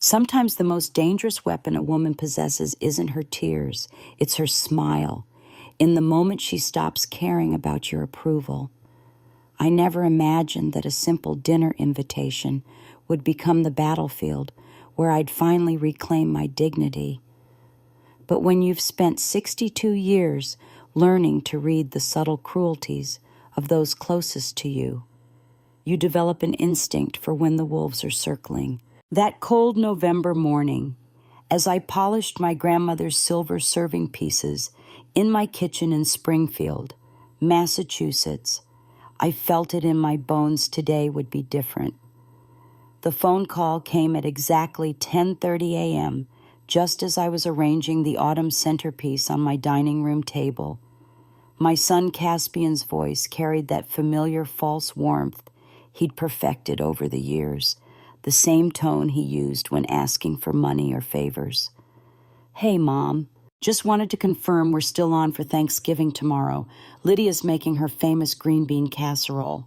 Sometimes the most dangerous weapon a woman possesses isn't her tears, it's her smile. In the moment she stops caring about your approval. I never imagined that a simple dinner invitation would become the battlefield where I'd finally reclaim my dignity. But when you've spent 62 years learning to read the subtle cruelties of those closest to you, you develop an instinct for when the wolves are circling. That cold November morning, as I polished my grandmother's silver serving pieces in my kitchen in Springfield, Massachusetts, I felt it in my bones today would be different. The phone call came at exactly 10:30 a.m., just as I was arranging the autumn centerpiece on my dining room table. My son Caspian's voice carried that familiar false warmth he'd perfected over the years, the same tone he used when asking for money or favors. "Hey, Mom. Just wanted to confirm we're still on for Thanksgiving tomorrow. Lydia's making her famous green bean casserole."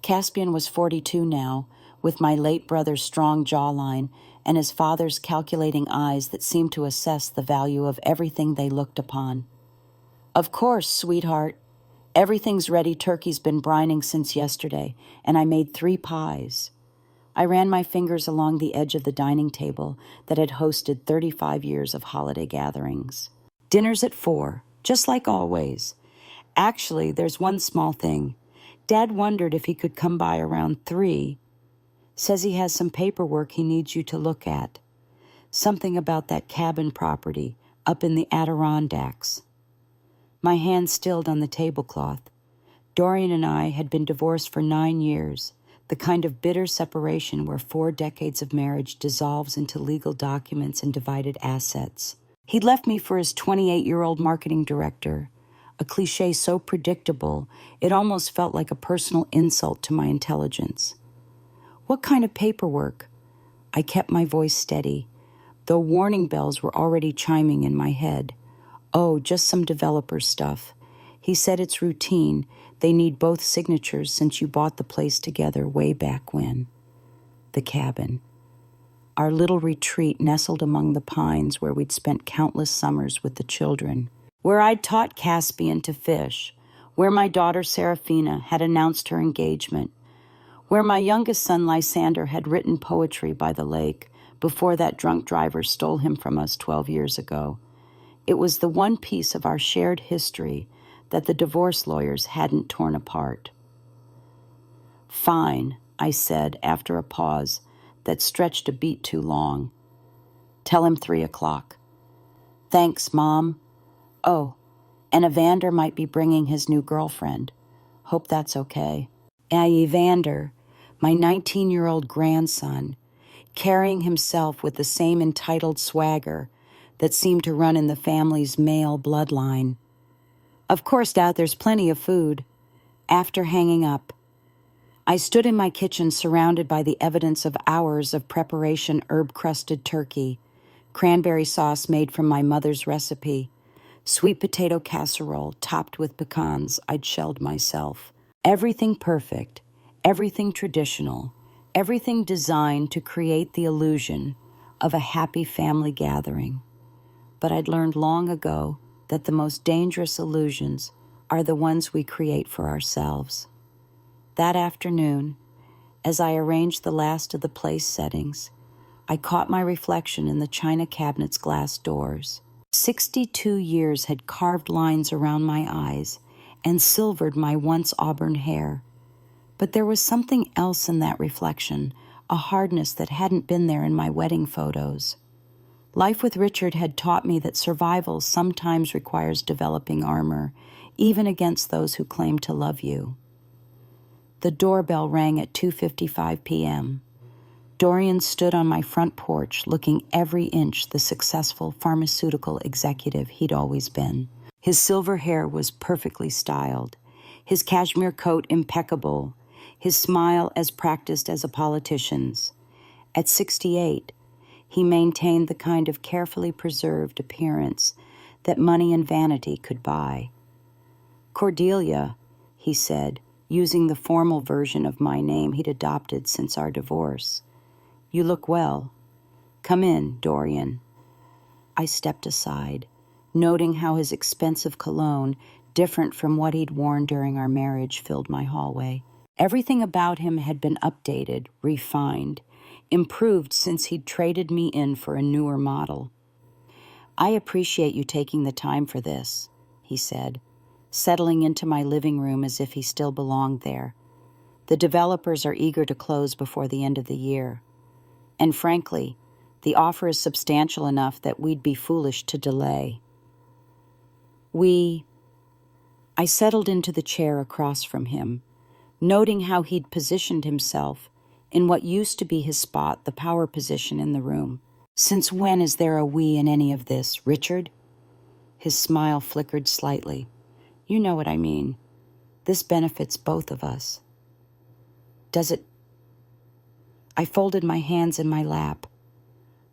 Caspian was 42 now, with my late brother's strong jawline and his father's calculating eyes that seemed to assess the value of everything they looked upon. "Of course, sweetheart. Everything's ready. Turkey's been brining since yesterday, and I made 3 pies. I ran my fingers along the edge of the dining table that had hosted 35 years of holiday gatherings. "Dinner's at 4, just like always. Actually, there's one small thing. Dad wondered if he could come by around 3. Says he has some paperwork he needs you to look at. Something about that cabin property up in the Adirondacks." My hand stilled on the tablecloth. Dorian and I had been divorced for 9 years, the kind of bitter separation where 4 decades of marriage dissolves into legal documents and divided assets. He'd left me for his 28-year-old marketing director, a cliche so predictable it almost felt like a personal insult to my intelligence. "What kind of paperwork?" I kept my voice steady, though warning bells were already chiming in my head. "Oh, just some developer stuff. He said it's routine. They need both signatures since you bought the place together way back when." The cabin. Our little retreat nestled among the pines where we'd spent countless summers with the children. Where I'd taught Caspian to fish. Where my daughter Serafina had announced her engagement. Where my youngest son Lysander had written poetry by the lake before that drunk driver stole him from us 12 years ago. It was the one piece of our shared history that the divorce lawyers hadn't torn apart. "Fine," I said after a pause that stretched a beat too long. "Tell him 3 o'clock. "Thanks, Mom. Oh, and Evander might be bringing his new girlfriend. Hope that's okay." Evander, my 19-year-old grandson, carrying himself with the same entitled swagger that seemed to run in the family's male bloodline. "Of course, Dad, there's plenty of food." After hanging up, I stood in my kitchen surrounded by the evidence of hours of preparation: herb-crusted turkey, cranberry sauce made from my mother's recipe, sweet potato casserole topped with pecans I'd shelled myself. Everything perfect, everything traditional, everything designed to create the illusion of a happy family gathering. But I'd learned long ago that the most dangerous illusions are the ones we create for ourselves. That afternoon, as I arranged the last of the place settings, I caught my reflection in the china cabinet's glass doors. 62 years had carved lines around my eyes and silvered my once auburn hair. But there was something else in that reflection, a hardness that hadn't been there in my wedding photos. Life with Richard had taught me that survival sometimes requires developing armor, even against those who claim to love you. The doorbell rang at 2:55 p.m. Dorian stood on my front porch looking every inch the successful pharmaceutical executive he'd always been. His silver hair was perfectly styled, his cashmere coat impeccable, his smile as practiced as a politician's. At 68, he maintained the kind of carefully preserved appearance that money and vanity could buy. "Cordelia," he said, using the formal version of my name he'd adopted since our divorce. "You look well." Come in, Dorian. I stepped aside, noting how his expensive cologne, different from what he'd worn during our marriage, filled my hallway. Everything about him had been updated, refined, improved since he'd traded me in for a newer model. I appreciate you taking the time for this, he said, settling into my living room as if he still belonged there. The developers are eager to close before the end of the year. And frankly, the offer is substantial enough that we'd be foolish to delay. I settled into the chair across from him, noting how he'd positioned himself in what used to be his spot, the power position in the room. Since when is there a we in any of this, Richard? His smile flickered slightly. You know what I mean. This benefits both of us. Does it? I folded my hands in my lap,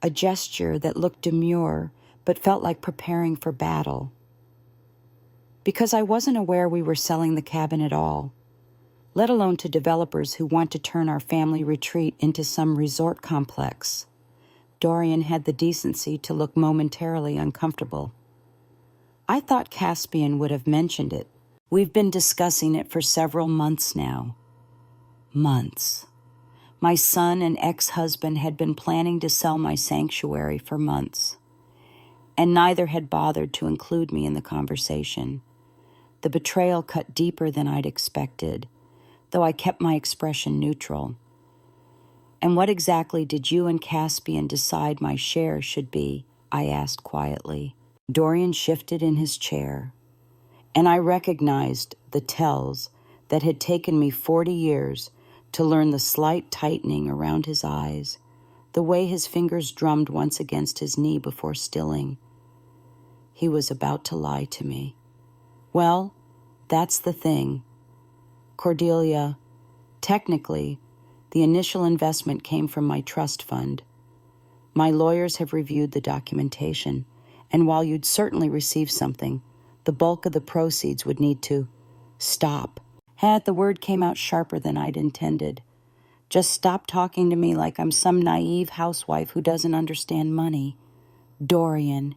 a gesture that looked demure but felt like preparing for battle. Because I wasn't aware we were selling the cabin at all, let alone to developers who want to turn our family retreat into some resort complex. Dorian had the decency to look momentarily uncomfortable. I thought Caspian would have mentioned it. We've been discussing it for several months now. Months. My son and ex-husband had been planning to sell my sanctuary for months, and neither had bothered to include me in the conversation. The betrayal cut deeper than I'd expected, though I kept my expression neutral. And what exactly did you and Caspian decide my share should be? I asked quietly. Dorian shifted in his chair, and I recognized the tells that had taken me 40 years to learn: the slight tightening around his eyes, the way his fingers drummed once against his knee before stilling. He was about to lie to me. Well, that's the thing. Cordelia, technically, the initial investment came from my trust fund. My lawyers have reviewed the documentation, and while you'd certainly receive something, the bulk of the proceeds would need to stop. The word came out sharper than I'd intended. Just stop talking to me like I'm some naive housewife who doesn't understand money. Dorian.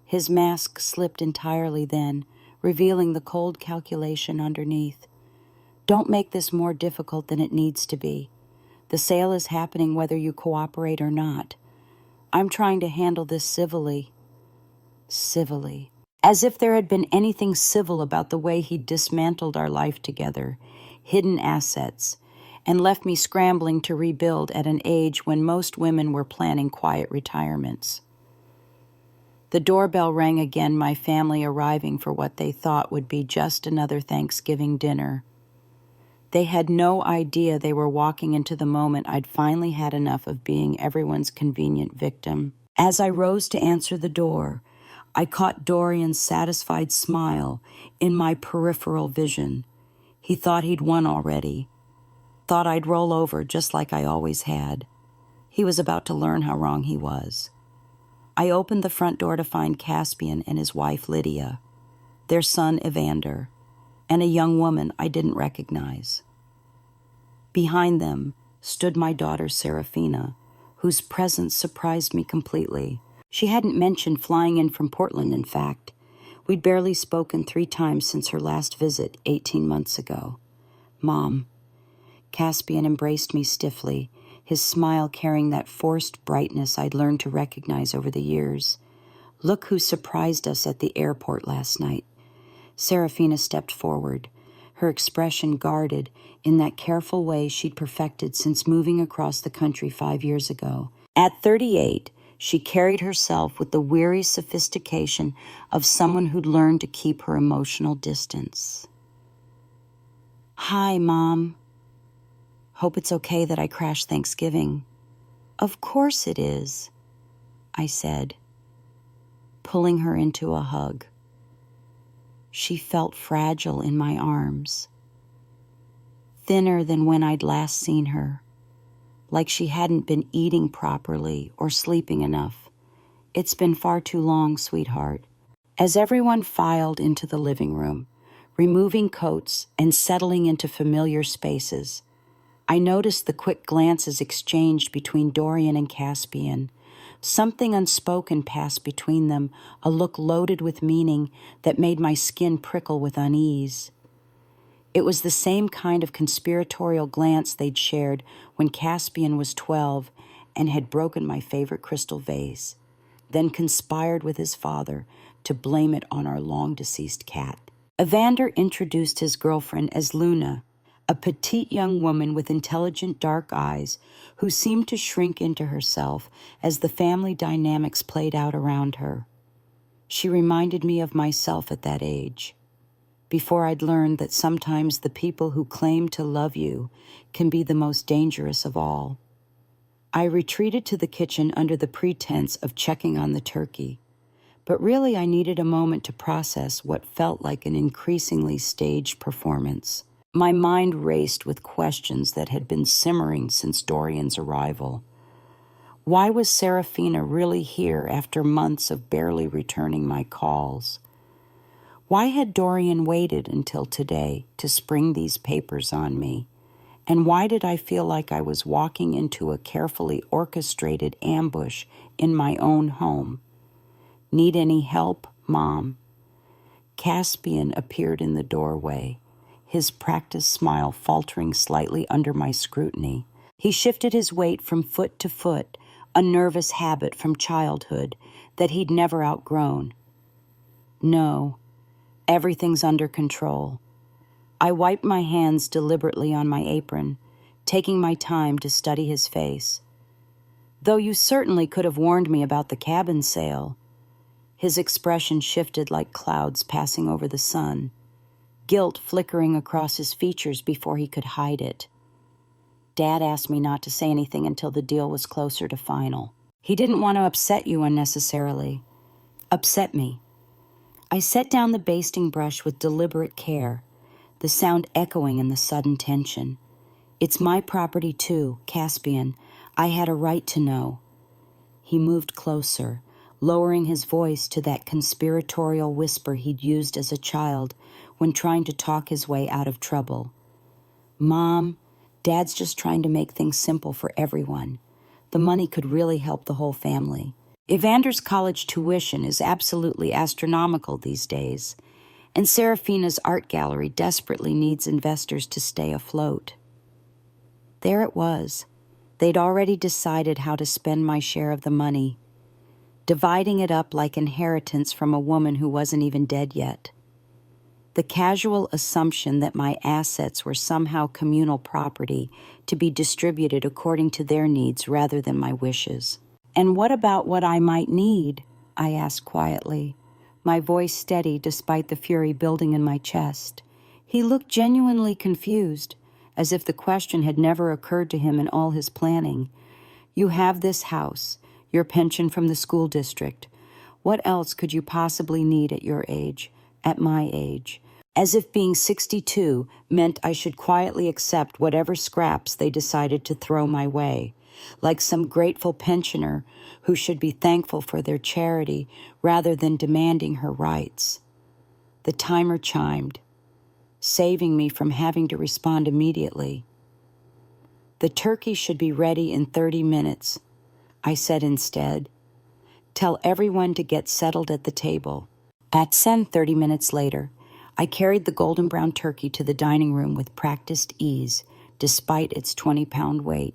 His mask slipped entirely then, revealing the cold calculation underneath. Don't make this more difficult than it needs to be. The sale is happening whether you cooperate or not. I'm trying to handle this civilly. Civilly. As if there had been anything civil about the way he dismantled our life together, hidden assets, and left me scrambling to rebuild at an age when most women were planning quiet retirements. The doorbell rang again, my family arriving for what they thought would be just another Thanksgiving dinner. They had no idea they were walking into the moment I'd finally had enough of being everyone's convenient victim. As I rose to answer the door, I caught Dorian's satisfied smile in my peripheral vision. He thought he'd won already. Thought I'd roll over just like I always had. He was about to learn how wrong he was. I opened the front door to find Caspian and his wife Lydia, their son Evander, and a young woman I didn't recognize. Behind them stood my daughter Serafina, whose presence surprised me completely. She hadn't mentioned flying in from Portland, in fact. We'd barely spoken 3 times since her last visit 18 months ago. Mom. Caspian embraced me stiffly, his smile carrying that forced brightness I'd learned to recognize over the years. Look who surprised us at the airport last night. Serafina stepped forward, her expression guarded in that careful way she'd perfected since moving across the country 5 years ago. At 38, she carried herself with the weary sophistication of someone who'd learned to keep her emotional distance. Hi, Mom. Hope it's okay that I crashed Thanksgiving. Of course it is, I said, pulling her into a hug. She felt fragile in my arms, thinner than when I'd last seen her, like she hadn't been eating properly or sleeping enough. It's been far too long, sweetheart. As everyone filed into the living room, removing coats and settling into familiar spaces, I noticed the quick glances exchanged between Dorian and Caspian, Something unspoken passed between them, a look loaded with meaning that made my skin prickle with unease. It was the same kind of conspiratorial glance they'd shared when Caspian was 12 and had broken my favorite crystal vase, then conspired with his father to blame it on our long-deceased cat. Evander introduced his girlfriend as Luna, a petite young woman with intelligent dark eyes who seemed to shrink into herself as the family dynamics played out around her. She reminded me of myself at that age, before I'd learned that sometimes the people who claim to love you can be the most dangerous of all. I retreated to the kitchen under the pretense of checking on the turkey, but really I needed a moment to process what felt like an increasingly staged performance. My mind raced with questions that had been simmering since Dorian's arrival. Why was Serafina really here after months of barely returning my calls? Why had Dorian waited until today to spring these papers on me? And why did I feel like I was walking into a carefully orchestrated ambush in my own home? Need any help, Mom? Caspian appeared in the doorway, his practiced smile faltering slightly under my scrutiny. He shifted his weight from foot to foot, a nervous habit from childhood that he'd never outgrown. No, everything's under control. I wiped my hands deliberately on my apron, taking my time to study his face. Though you certainly could have warned me about the cabin sale. His expression shifted like clouds passing over the sun, guilt flickering across his features before he could hide it. Dad asked me not to say anything until the deal was closer to final. He didn't want to upset you unnecessarily. Upset me. I set down the basting brush with deliberate care, the sound echoing in the sudden tension. It's my property too, Caspian. I had a right to know. He moved closer, lowering his voice to that conspiratorial whisper he'd used as a child when trying to talk his way out of trouble. Mom, Dad's just trying to make things simple for everyone. The money could really help the whole family. Evander's college tuition is absolutely astronomical these days, and Serafina's art gallery desperately needs investors to stay afloat. There it was. They'd already decided how to spend my share of the money, dividing it up like inheritance from a woman who wasn't even dead yet. The casual assumption that my assets were somehow communal property to be distributed according to their needs rather than my wishes. And what about what I might need? I asked quietly, my voice steady despite the fury building in my chest. He looked genuinely confused, as if the question had never occurred to him in all his planning. You have this house, your pension from the school district. What else could you possibly need at your age, at my age? As if being 62 meant I should quietly accept whatever scraps they decided to throw my way, like some grateful pensioner who should be thankful for their charity rather than demanding her rights. The timer chimed, saving me from having to respond immediately. The turkey should be ready in 30 minutes, I said instead. Tell everyone to get settled at the table. At 30 minutes later, I carried the golden brown turkey to the dining room with practiced ease, despite its 20-pound weight.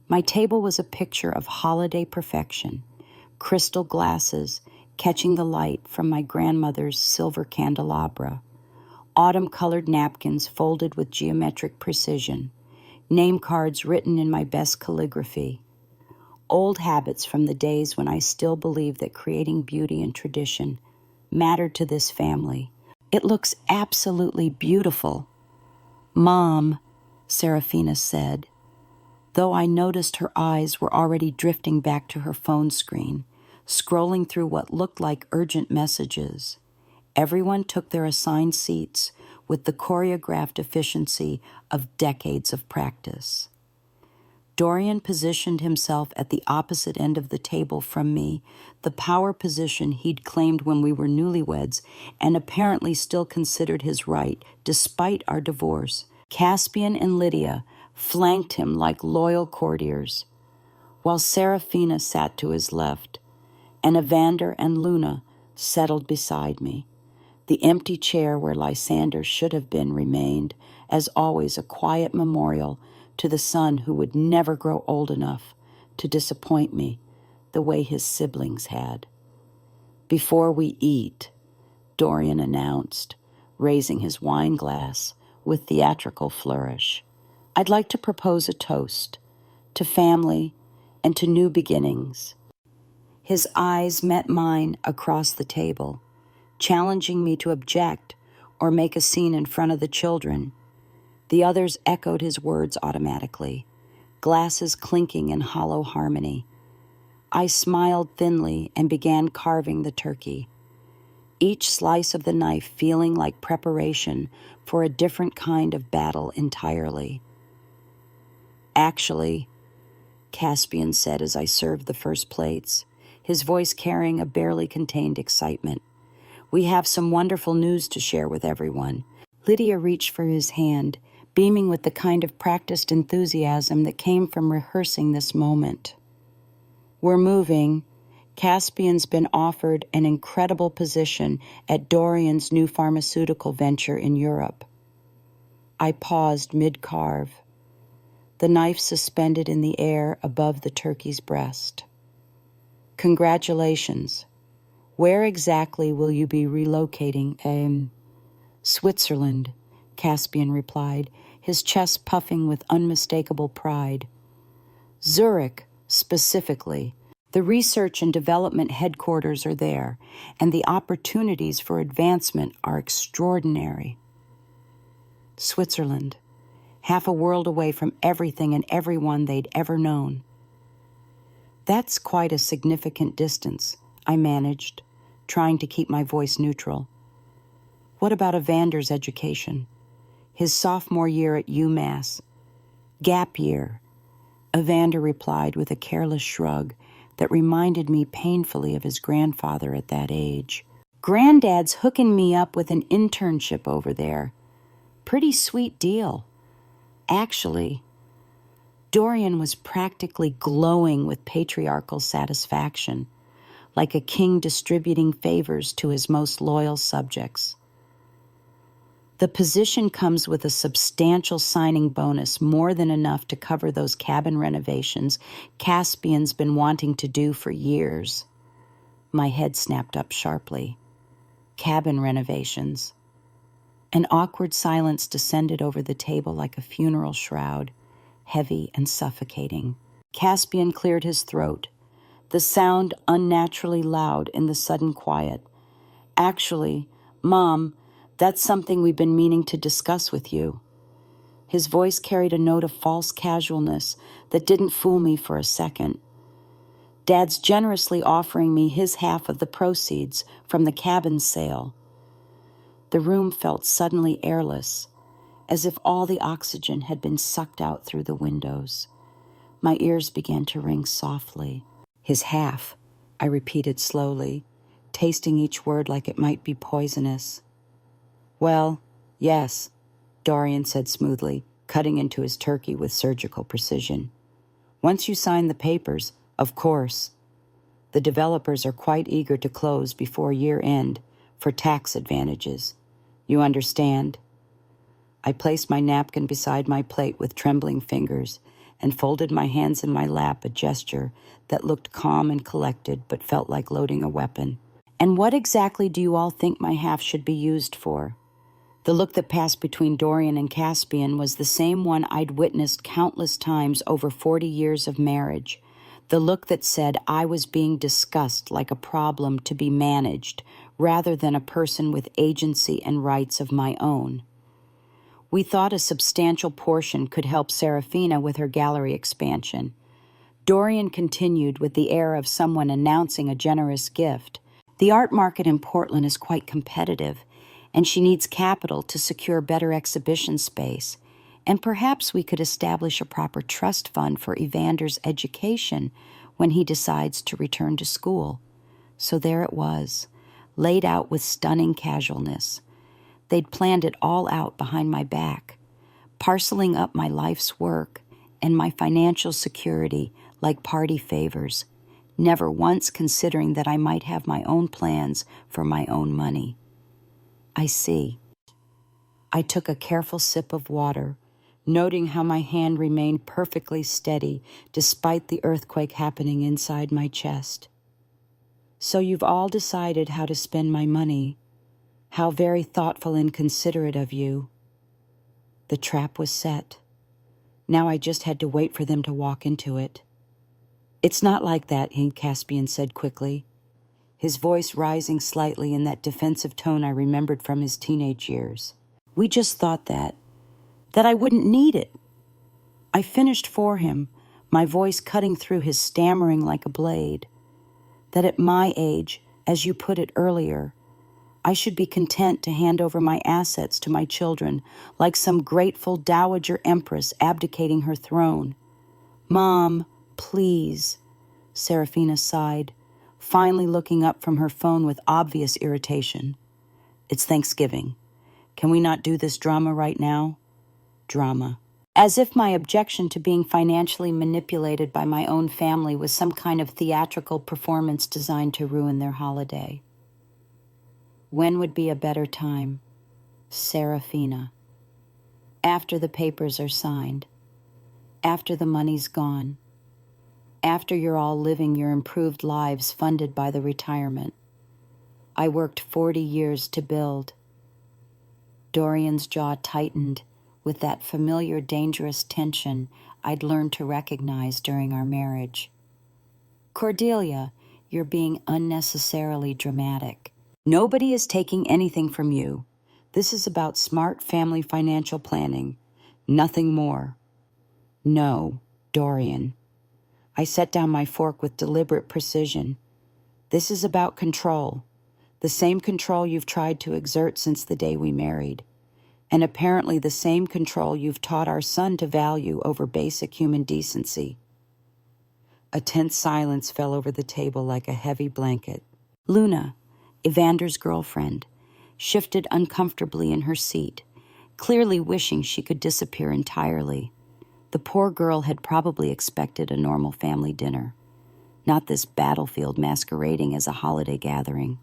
My table was a picture of holiday perfection, crystal glasses catching the light from my grandmother's silver candelabra, autumn-colored napkins folded with geometric precision, name cards written in my best calligraphy, old habits from the days when I still believed that creating beauty and tradition mattered to this family. It looks absolutely beautiful. Mom, Serafina said, though I noticed her eyes were already drifting back to her phone screen, scrolling through what looked like urgent messages. Everyone took their assigned seats with the choreographed efficiency of decades of practice. Dorian positioned himself at the opposite end of the table from me, the power position he'd claimed when we were newlyweds and apparently still considered his right despite our divorce. Caspian and Lydia flanked him like loyal courtiers. while Serafina sat to his left, and Evander and Luna settled beside me. The empty chair where Lysander should have been remained, as always, a quiet memorial to the son who would never grow old enough to disappoint me the way his siblings had. "Before we eat," Dorian announced, raising his wine glass with theatrical flourish, "I'd like to propose a toast to family and to new beginnings." His eyes met mine across the table, challenging me to object or make a scene in front of the children. The others echoed his words automatically, glasses clinking in hollow harmony. I smiled thinly and began carving the turkey, each slice of the knife feeling like preparation for a different kind of battle entirely. "Actually," Caspian said as I served the first plates, his voice carrying a barely contained excitement, "we have some wonderful news to share with everyone." Lydia reached for his hand, beaming with the kind of practiced enthusiasm that came from rehearsing this moment. "We're moving. Caspian's been offered an incredible position at Dorian's new pharmaceutical venture in Europe." I paused mid-carve, the knife suspended in the air above the turkey's breast. "Congratulations. Where exactly will you be relocating?" "Switzerland," Caspian replied, his chest puffing with unmistakable pride. "Zurich, specifically. The research and development headquarters are there, and the opportunities for advancement are extraordinary." Switzerland, half a world away from everything and everyone they'd ever known. "That's quite a significant distance," I managed, trying to keep my voice neutral. "What about Evander's education? His sophomore year at UMass. Gap year," Evander replied with a careless shrug that reminded me painfully of his grandfather at that age. "Granddad's hooking me up with an internship over there. Pretty sweet deal. Actually," Dorian was practically glowing with patriarchal satisfaction, like a king distributing favors to his most loyal subjects. "The position comes with a substantial signing bonus, more than enough to cover those cabin renovations Caspian's been wanting to do for years." My head snapped up sharply. Cabin renovations. An awkward silence descended over the table like a funeral shroud, heavy and suffocating. Caspian cleared his throat, the sound unnaturally loud in the sudden quiet. "Actually, Mom, that's something we've been meaning to discuss with you." His voice carried a note of false casualness that didn't fool me for a second. "Dad's generously offering me his half of the proceeds from the cabin sale." The room felt suddenly airless, as if all the oxygen had been sucked out through the windows. My ears began to ring softly. "His half," I repeated slowly, tasting each word like it might be poisonous. "Well, yes," Dorian said smoothly, cutting into his turkey with surgical precision. "Once you sign the papers, of course. The developers are quite eager to close before year-end for tax advantages. You understand?" I placed my napkin beside my plate with trembling fingers and folded my hands in my lap, a gesture that looked calm and collected but felt like loading a weapon. "And what exactly do you all think my half should be used for?" The look that passed between Dorian and Caspian was the same one I'd witnessed countless times over 40 years of marriage. The look that said I was being discussed like a problem to be managed rather than a person with agency and rights of my own. We thought a substantial portion could help Serafina with her gallery expansion. Dorian continued with the air of someone announcing a generous gift. "The art market in Portland is quite competitive, and she needs capital to secure better exhibition space. And perhaps we could establish a proper trust fund for Evander's education when he decides to return to school." So there it was, laid out with stunning casualness. They'd planned it all out behind my back, parceling up my life's work and my financial security like party favors, never once considering that I might have my own plans for my own money. I see. I took a careful sip of water, noting how my hand remained perfectly steady despite the earthquake happening inside my chest. So you've all decided how to spend my money. How very thoughtful and considerate of you. The trap was set. Now I just had to wait for them to walk into it. It's not like that, Caspian said quickly, his voice rising slightly in that defensive tone I remembered from his teenage years. We just thought that I wouldn't need it. I finished for him, my voice cutting through his stammering like a blade. That at my age, as you put it earlier, I should be content to hand over my assets to my children like some grateful dowager empress abdicating her throne. Mom, please, Serafina sighed, finally looking up from her phone with obvious irritation. It's Thanksgiving. Can we not do this drama right now? Drama. As if my objection to being financially manipulated by my own family was some kind of theatrical performance designed to ruin their holiday. When would be a better time? Serafina. After the papers are signed. After the money's gone. After you're all living your improved lives funded by the retirement. I worked 40 years to build. Dorian's jaw tightened with that familiar dangerous tension I'd learned to recognize during our marriage. Cordelia, you're being unnecessarily dramatic. Nobody is taking anything from you. This is about smart family financial planning. Nothing more. No, Dorian. I set down my fork with deliberate precision. This is about control. The same control you've tried to exert since the day we married. And apparently the same control you've taught our son to value over basic human decency. A tense silence fell over the table like a heavy blanket. Luna, Evander's girlfriend, shifted uncomfortably in her seat, clearly wishing she could disappear entirely. The poor girl had probably expected a normal family dinner, not this battlefield masquerading as a holiday gathering.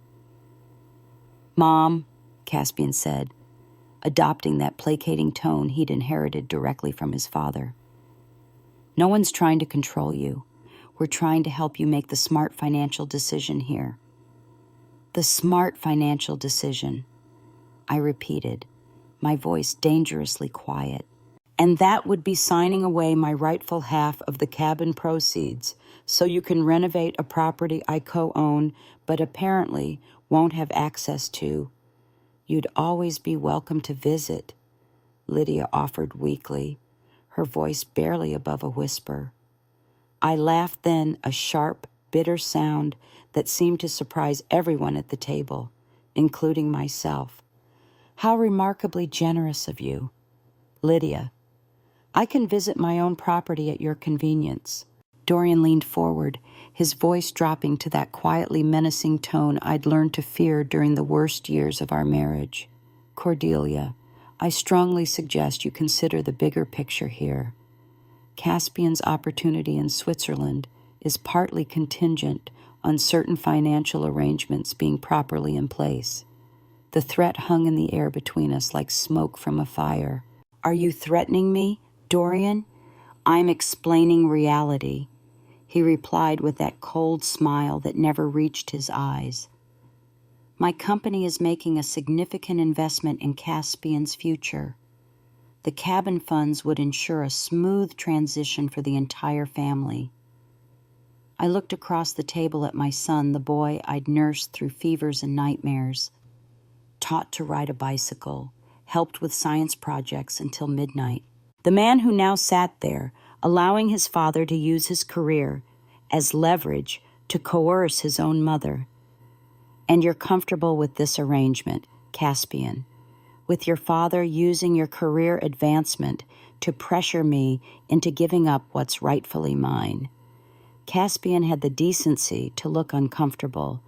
Mom, Caspian said, adopting that placating tone he'd inherited directly from his father. No one's trying to control you. We're trying to help you make the smart financial decision here. The smart financial decision, I repeated, my voice dangerously quiet. And that would be signing away my rightful half of the cabin proceeds so you can renovate a property I co-own but apparently won't have access to. You'd always be welcome to visit, Lydia offered weakly, her voice barely above a whisper. I laughed then, a sharp, bitter sound that seemed to surprise everyone at the table, including myself. How remarkably generous of you. Lydia, I can visit my own property at your convenience. Dorian leaned forward, his voice dropping to that quietly menacing tone I'd learned to fear during the worst years of our marriage. Cordelia, I strongly suggest you consider the bigger picture here. Caspian's opportunity in Switzerland is partly contingent on certain financial arrangements being properly in place. The threat hung in the air between us like smoke from a fire. Are you threatening me, Dorian? I'm explaining reality, he replied with that cold smile that never reached his eyes. My company is making a significant investment in Caspian's future. The cabin funds would ensure a smooth transition for the entire family. I looked across the table at my son, the boy I'd nursed through fevers and nightmares, taught to ride a bicycle, helped with science projects until midnight. The man who now sat there, allowing his father to use his career as leverage to coerce his own mother. And you're comfortable with this arrangement, Caspian, with your father using your career advancement to pressure me into giving up what's rightfully mine. Caspian had the decency to look uncomfortable,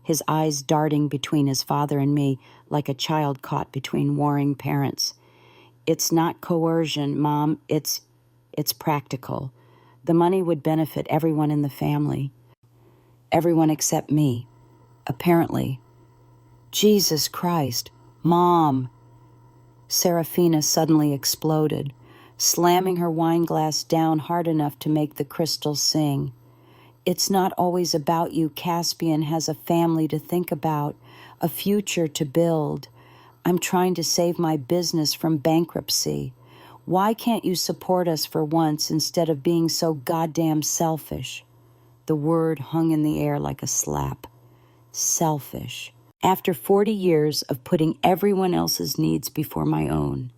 his eyes darting between his father and me like a child caught between warring parents. It's not coercion, Mom. It's practical. The money would benefit everyone in the family. Everyone except me, apparently. Jesus Christ, Mom! Serafina suddenly exploded, slamming her wine glass down hard enough to make the crystal sing. It's not always about you. Caspian has a family to think about, a future to build. I'm trying to save my business from bankruptcy. Why can't you support us for once instead of being so goddamn selfish? The word hung in the air like a slap. Selfish. After 40 years of putting everyone else's needs before my own,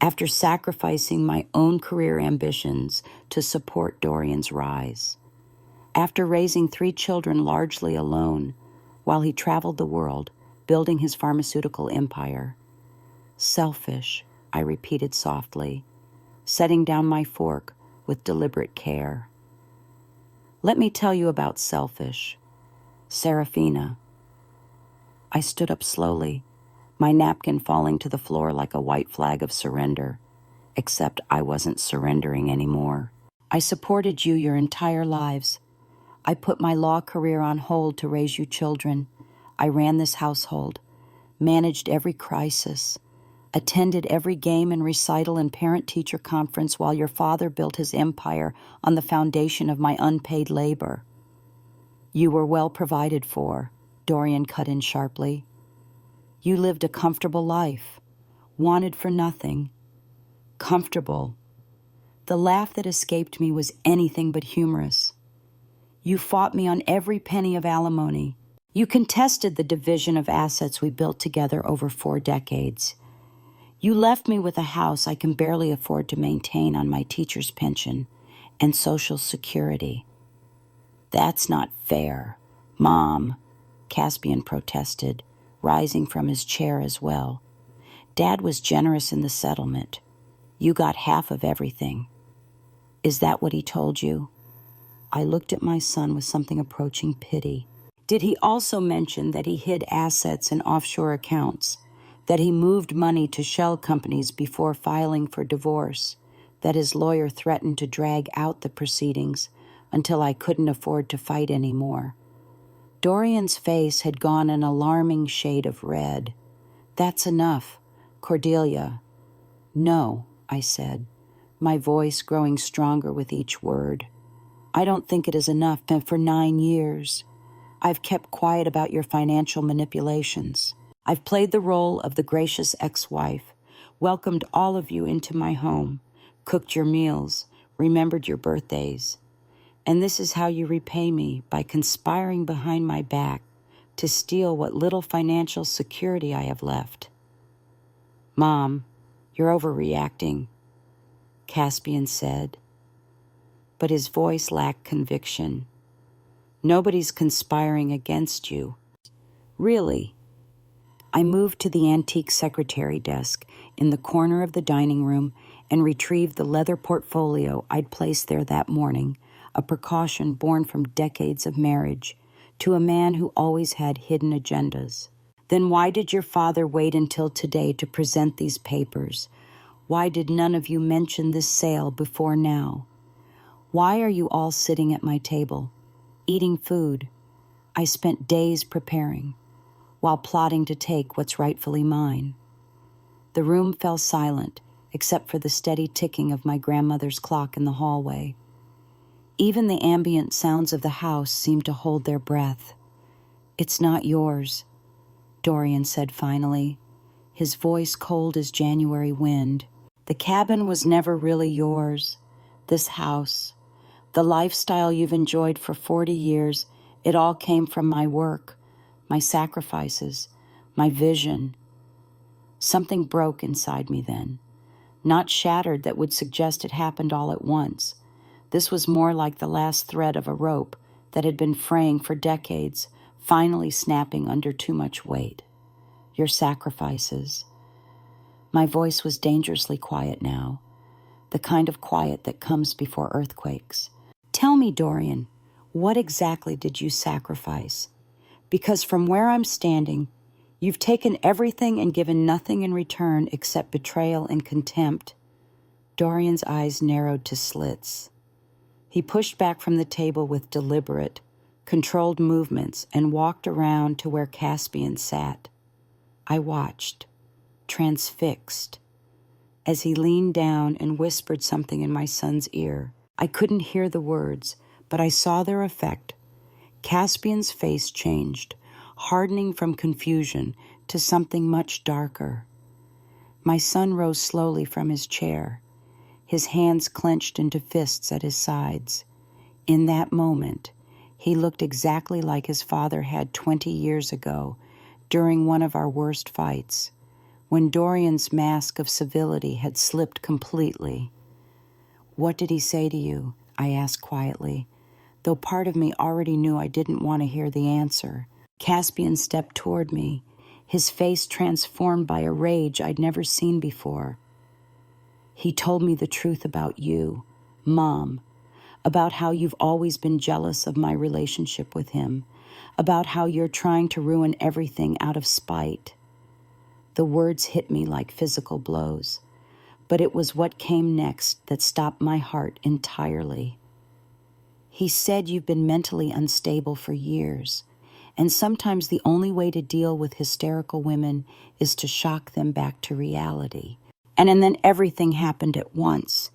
after sacrificing my own career ambitions to support Dorian's rise, after raising 3 children largely alone while he traveled the world building his pharmaceutical empire. Selfish, I repeated softly, setting down my fork with deliberate care. Let me tell you about selfish. Serafina. I stood up slowly, my napkin falling to the floor like a white flag of surrender, except I wasn't surrendering anymore. I supported you your entire lives. I put my law career on hold to raise you children. I ran this household, managed every crisis, attended every game and recital and parent-teacher conference while your father built his empire on the foundation of my unpaid labor. You were well provided for, Dorian cut in sharply. You lived a comfortable life, wanted for nothing. Comfortable. The laugh that escaped me was anything but humorous. You fought me on every penny of alimony. You contested the division of assets we built together over 4 decades. You left me with a house I can barely afford to maintain on my teacher's pension and Social Security. That's not fair, Mom, Caspian protested, rising from his chair as well. Dad was generous in the settlement. You got half of everything. Is that what he told you? I looked at my son with something approaching pity. Did he also mention that he hid assets in offshore accounts, that he moved money to shell companies before filing for divorce, that his lawyer threatened to drag out the proceedings until I couldn't afford to fight anymore? Dorian's face had gone an alarming shade of red. That's enough, Cordelia. No, I said, my voice growing stronger with each word. I don't think it is enough, but for 9 years, I've kept quiet about your financial manipulations. I've played the role of the gracious ex-wife, welcomed all of you into my home, cooked your meals, remembered your birthdays. And this is how you repay me, by conspiring behind my back to steal what little financial security I have left. Mom, you're overreacting, Caspian said. But his voice lacked conviction. Nobody's conspiring against you. Really. I moved to the antique secretary desk in the corner of the dining room and retrieved the leather portfolio I'd placed there that morning, a precaution born from decades of marriage, to a man who always had hidden agendas. Then why did your father wait until today to present these papers? Why did none of you mention this sale before now? Why are you all sitting at my table, eating food I spent days preparing, while plotting to take what's rightfully mine? The room fell silent, except for the steady ticking of my grandmother's clock in the hallway. Even the ambient sounds of the house seemed to hold their breath. It's not yours, Dorian said finally, his voice cold as January wind. The cabin was never really yours. This house, the lifestyle you've enjoyed for 40 years, it all came from my work, my sacrifices, my vision. Something broke inside me then, not shattered that would suggest it happened all at once. This was more like the last thread of a rope that had been fraying for decades, finally snapping under too much weight. Your sacrifices. My voice was dangerously quiet now, the kind of quiet that comes before earthquakes. Tell me, Dorian, what exactly did you sacrifice? Because from where I'm standing, you've taken everything and given nothing in return except betrayal and contempt. Dorian's eyes narrowed to slits. He pushed back from the table with deliberate, controlled movements and walked around to where Caspian sat. I watched, transfixed, as he leaned down and whispered something in my son's ear. I couldn't hear the words, but I saw their effect. Caspian's face changed, hardening from confusion to something much darker. My son rose slowly from his chair, his hands clenched into fists at his sides. In that moment, he looked exactly like his father had 20 years ago during one of our worst fights, when Dorian's mask of civility had slipped completely. "What did he say to you?" I asked quietly, though part of me already knew I didn't want to hear the answer. Caspian stepped toward me, his face transformed by a rage I'd never seen before. "He told me the truth about you, Mom, about how you've always been jealous of my relationship with him, about how you're trying to ruin everything out of spite." The words hit me like physical blows, but it was what came next that stopped my heart entirely. "He said you've been mentally unstable for years, and sometimes the only way to deal with hysterical women is to shock them back to reality." And then everything happened at once.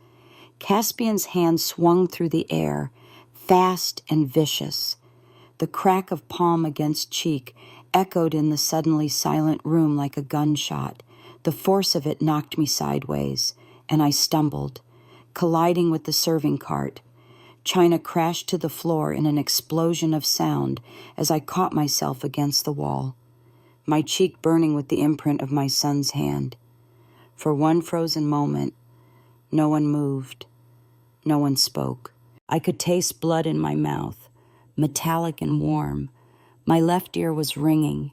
Caspian's hand swung through the air, fast and vicious. The crack of palm against cheek echoed in the suddenly silent room like a gunshot. The force of it knocked me sideways, and I stumbled, colliding with the serving cart. China crashed to the floor in an explosion of sound as I caught myself against the wall, my cheek burning with the imprint of my son's hand. For one frozen moment, no one moved. No one spoke. I could taste blood in my mouth, metallic and warm. My left ear was ringing.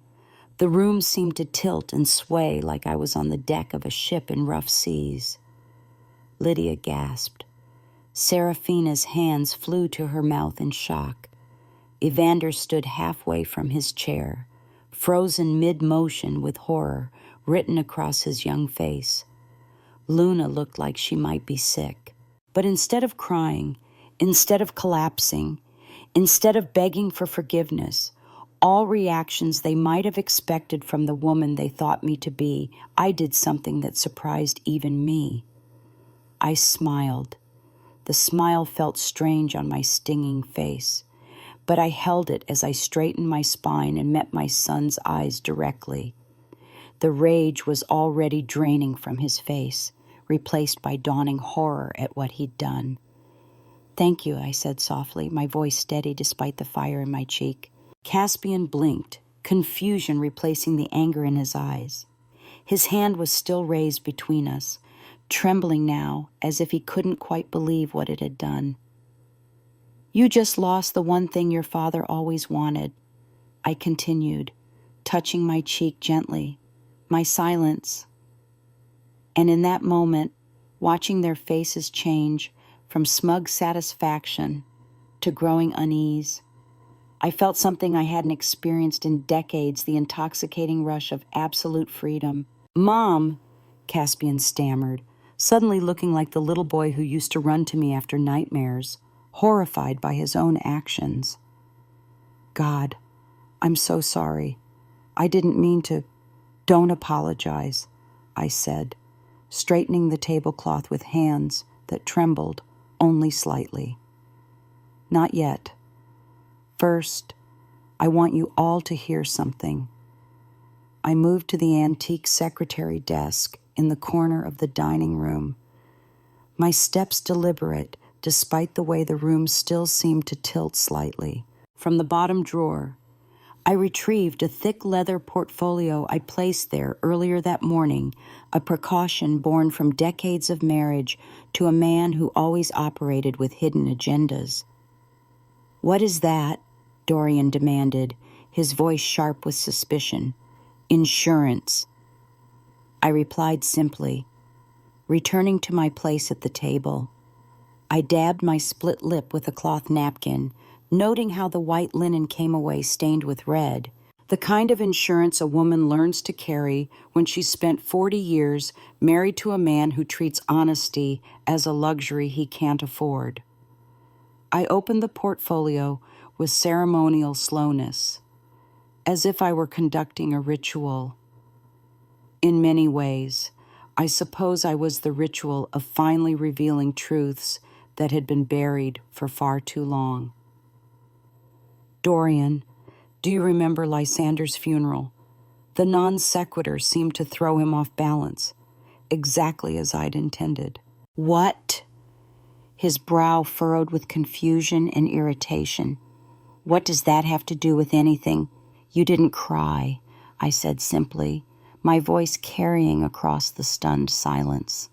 The room seemed to tilt and sway like I was on the deck of a ship in rough seas. Lydia gasped. Serafina's hands flew to her mouth in shock. Evander stood halfway from his chair, frozen mid-motion with horror written across his young face. Luna looked like she might be sick. But instead of crying, instead of collapsing, instead of begging for forgiveness, all reactions they might have expected from the woman they thought me to be, I did something that surprised even me. I smiled. The smile felt strange on my stinging face, but I held it as I straightened my spine and met my son's eyes directly. The rage was already draining from his face, replaced by dawning horror at what he'd done. "Thank you," I said softly, my voice steady despite the fire in my cheek. Caspian blinked, confusion replacing the anger in his eyes. His hand was still raised between us, trembling now as if he couldn't quite believe what it had done. "You just lost the one thing your father always wanted," I continued, touching my cheek gently. "My silence." And in that moment, watching their faces change from smug satisfaction to growing unease, I felt something I hadn't experienced in decades, the intoxicating rush of absolute freedom. "Mom," Caspian stammered, suddenly looking like the little boy who used to run to me after nightmares, horrified by his own actions. "God, I'm so sorry. I didn't mean to." "Don't apologize," I said, straightening the tablecloth with hands that trembled only slightly. "Not yet. First, I want you all to hear something." I moved to the antique secretary desk in the corner of the dining room, my steps deliberate despite the way the room still seemed to tilt slightly. From the bottom drawer, I retrieved a thick leather portfolio I placed there earlier that morning, a precaution born from decades of marriage to a man who always operated with hidden agendas. "What is that?" Dorian demanded, his voice sharp with suspicion. "Insurance." I replied simply, returning to my place at the table. I dabbed my split lip with a cloth napkin, noting how the white linen came away stained with red, the kind of insurance a woman learns to carry when she's spent 40 years married to a man who treats honesty as a luxury he can't afford. I opened the portfolio with ceremonial slowness, as if I were conducting a ritual. In many ways, I suppose I was the ritual of finally revealing truths that had been buried for far too long. Dorian, do you remember Lysander's funeral? The non sequitur seemed to throw him off balance, exactly as I'd intended. What? His brow furrowed with confusion and irritation. What does that have to do with anything? You didn't cry, I said simply, my voice carrying across the stunned silence.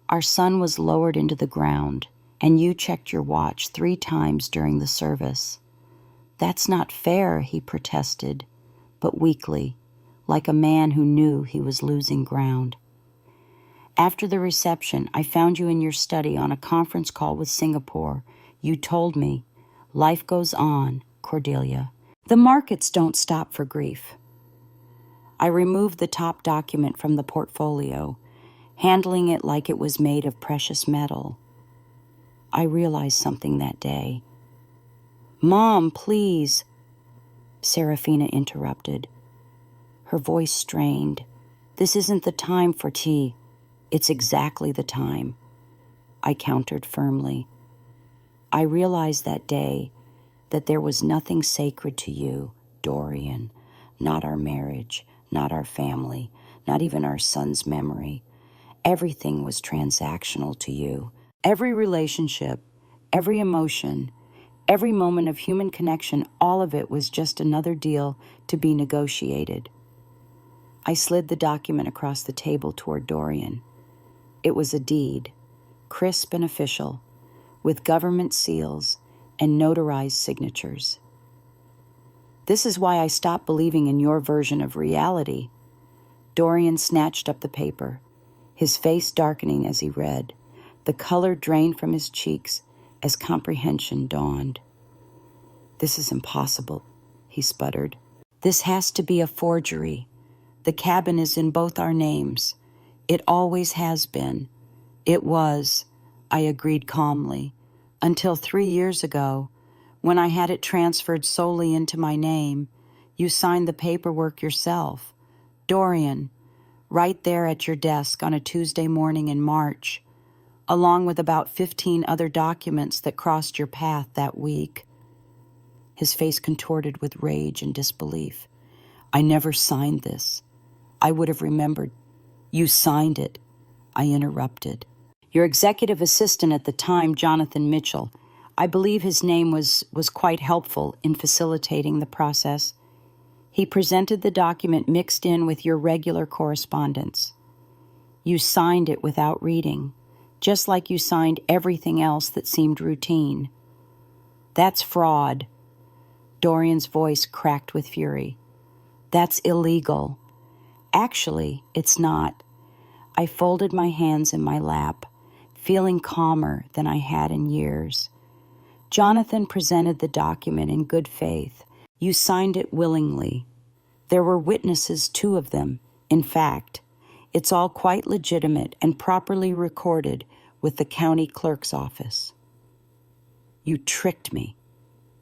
Our son was lowered into the ground, and you checked your watch 3 times during the service. That's not fair, he protested, but weakly, like a man who knew he was losing ground. After the reception, I found you in your study on a conference call with Singapore. You told me, life goes on, Cordelia. The markets don't stop for grief. I removed the top document from the portfolio, handling it like it was made of precious metal. I realized something that day. Mom, please, Serafina interrupted. Her voice strained. This isn't the time for tea. It's exactly the time, I countered firmly. I realized that day that there was nothing sacred to you, Dorian, not our marriage, not our family, not even our son's memory. Everything was transactional to you. Every relationship, every emotion, every moment of human connection, all of it was just another deal to be negotiated. I slid the document across the table toward Dorian. It was a deed, crisp and official, with government seals and notarized signatures. This is why I stopped believing in your version of reality. Dorian snatched up the paper, his face darkening as he read. The color drained from his cheeks as comprehension dawned. This is impossible, he sputtered. This has to be a forgery. The cabin is in both our names. It always has been. It was, I agreed calmly, until 3 years ago, when I had it transferred solely into my name. You signed the paperwork yourself. Dorian, right there at your desk on a Tuesday morning in March, along with about 15 other documents that crossed your path that week. His face contorted with rage and disbelief. I never signed this. I would have remembered. You signed it, I interrupted. Your executive assistant at the time, Jonathan Mitchell, I believe his name was quite helpful in facilitating the process. He presented the document mixed in with your regular correspondence. You signed it without reading, just like you signed everything else that seemed routine. That's fraud. Dorian's voice cracked with fury. That's illegal. Actually, it's not. I folded my hands in my lap, feeling calmer than I had in years. Jonathan presented the document in good faith. You signed it willingly. There were witnesses, 2 of them. In fact, it's all quite legitimate and properly recorded with the county clerk's office. You tricked me,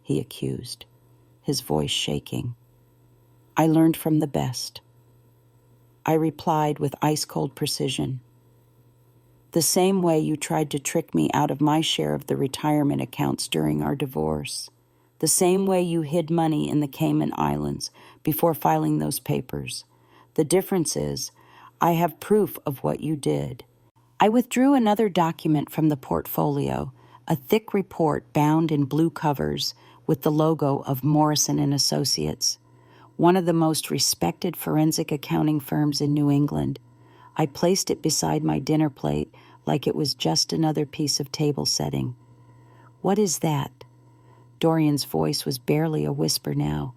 he accused, his voice shaking. I learned from the best. I replied with ice-cold precision. The same way you tried to trick me out of my share of the retirement accounts during our divorce. The same way you hid money in the Cayman Islands before filing those papers. The difference is, I have proof of what you did. I withdrew another document from the portfolio, a thick report bound in blue covers with the logo of Morrison & Associates, one of the most respected forensic accounting firms in New England. I placed it beside my dinner plate like it was just another piece of table setting. What is that? Dorian's voice was barely a whisper now.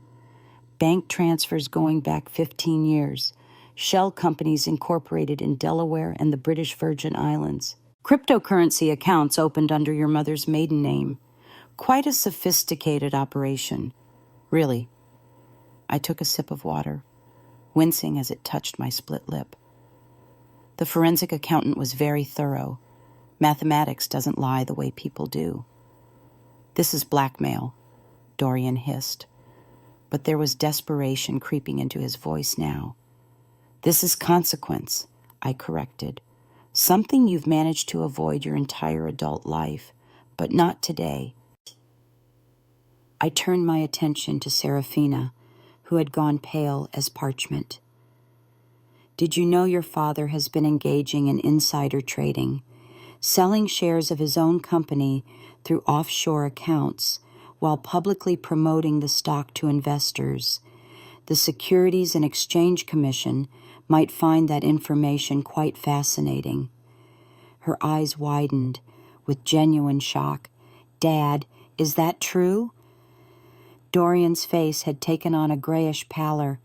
Bank transfers going back 15 years. Shell companies incorporated in Delaware and the British Virgin Islands. Cryptocurrency accounts opened under your mother's maiden name. Quite a sophisticated operation. Really. I took a sip of water, wincing as it touched my split lip. The forensic accountant was very thorough. Mathematics doesn't lie the way people do. This is blackmail, Dorian hissed, but there was desperation creeping into his voice now. This is consequence, I corrected. Something you've managed to avoid your entire adult life, but not today. I turned my attention to Serafina, who had gone pale as parchment. Did you know your father has been engaging in insider trading, selling shares of his own company through offshore accounts while publicly promoting the stock to investors? The Securities and Exchange Commission might find that information quite fascinating. Her eyes widened with genuine shock. Dad, is that true? Dorian's face had taken on a grayish pallor.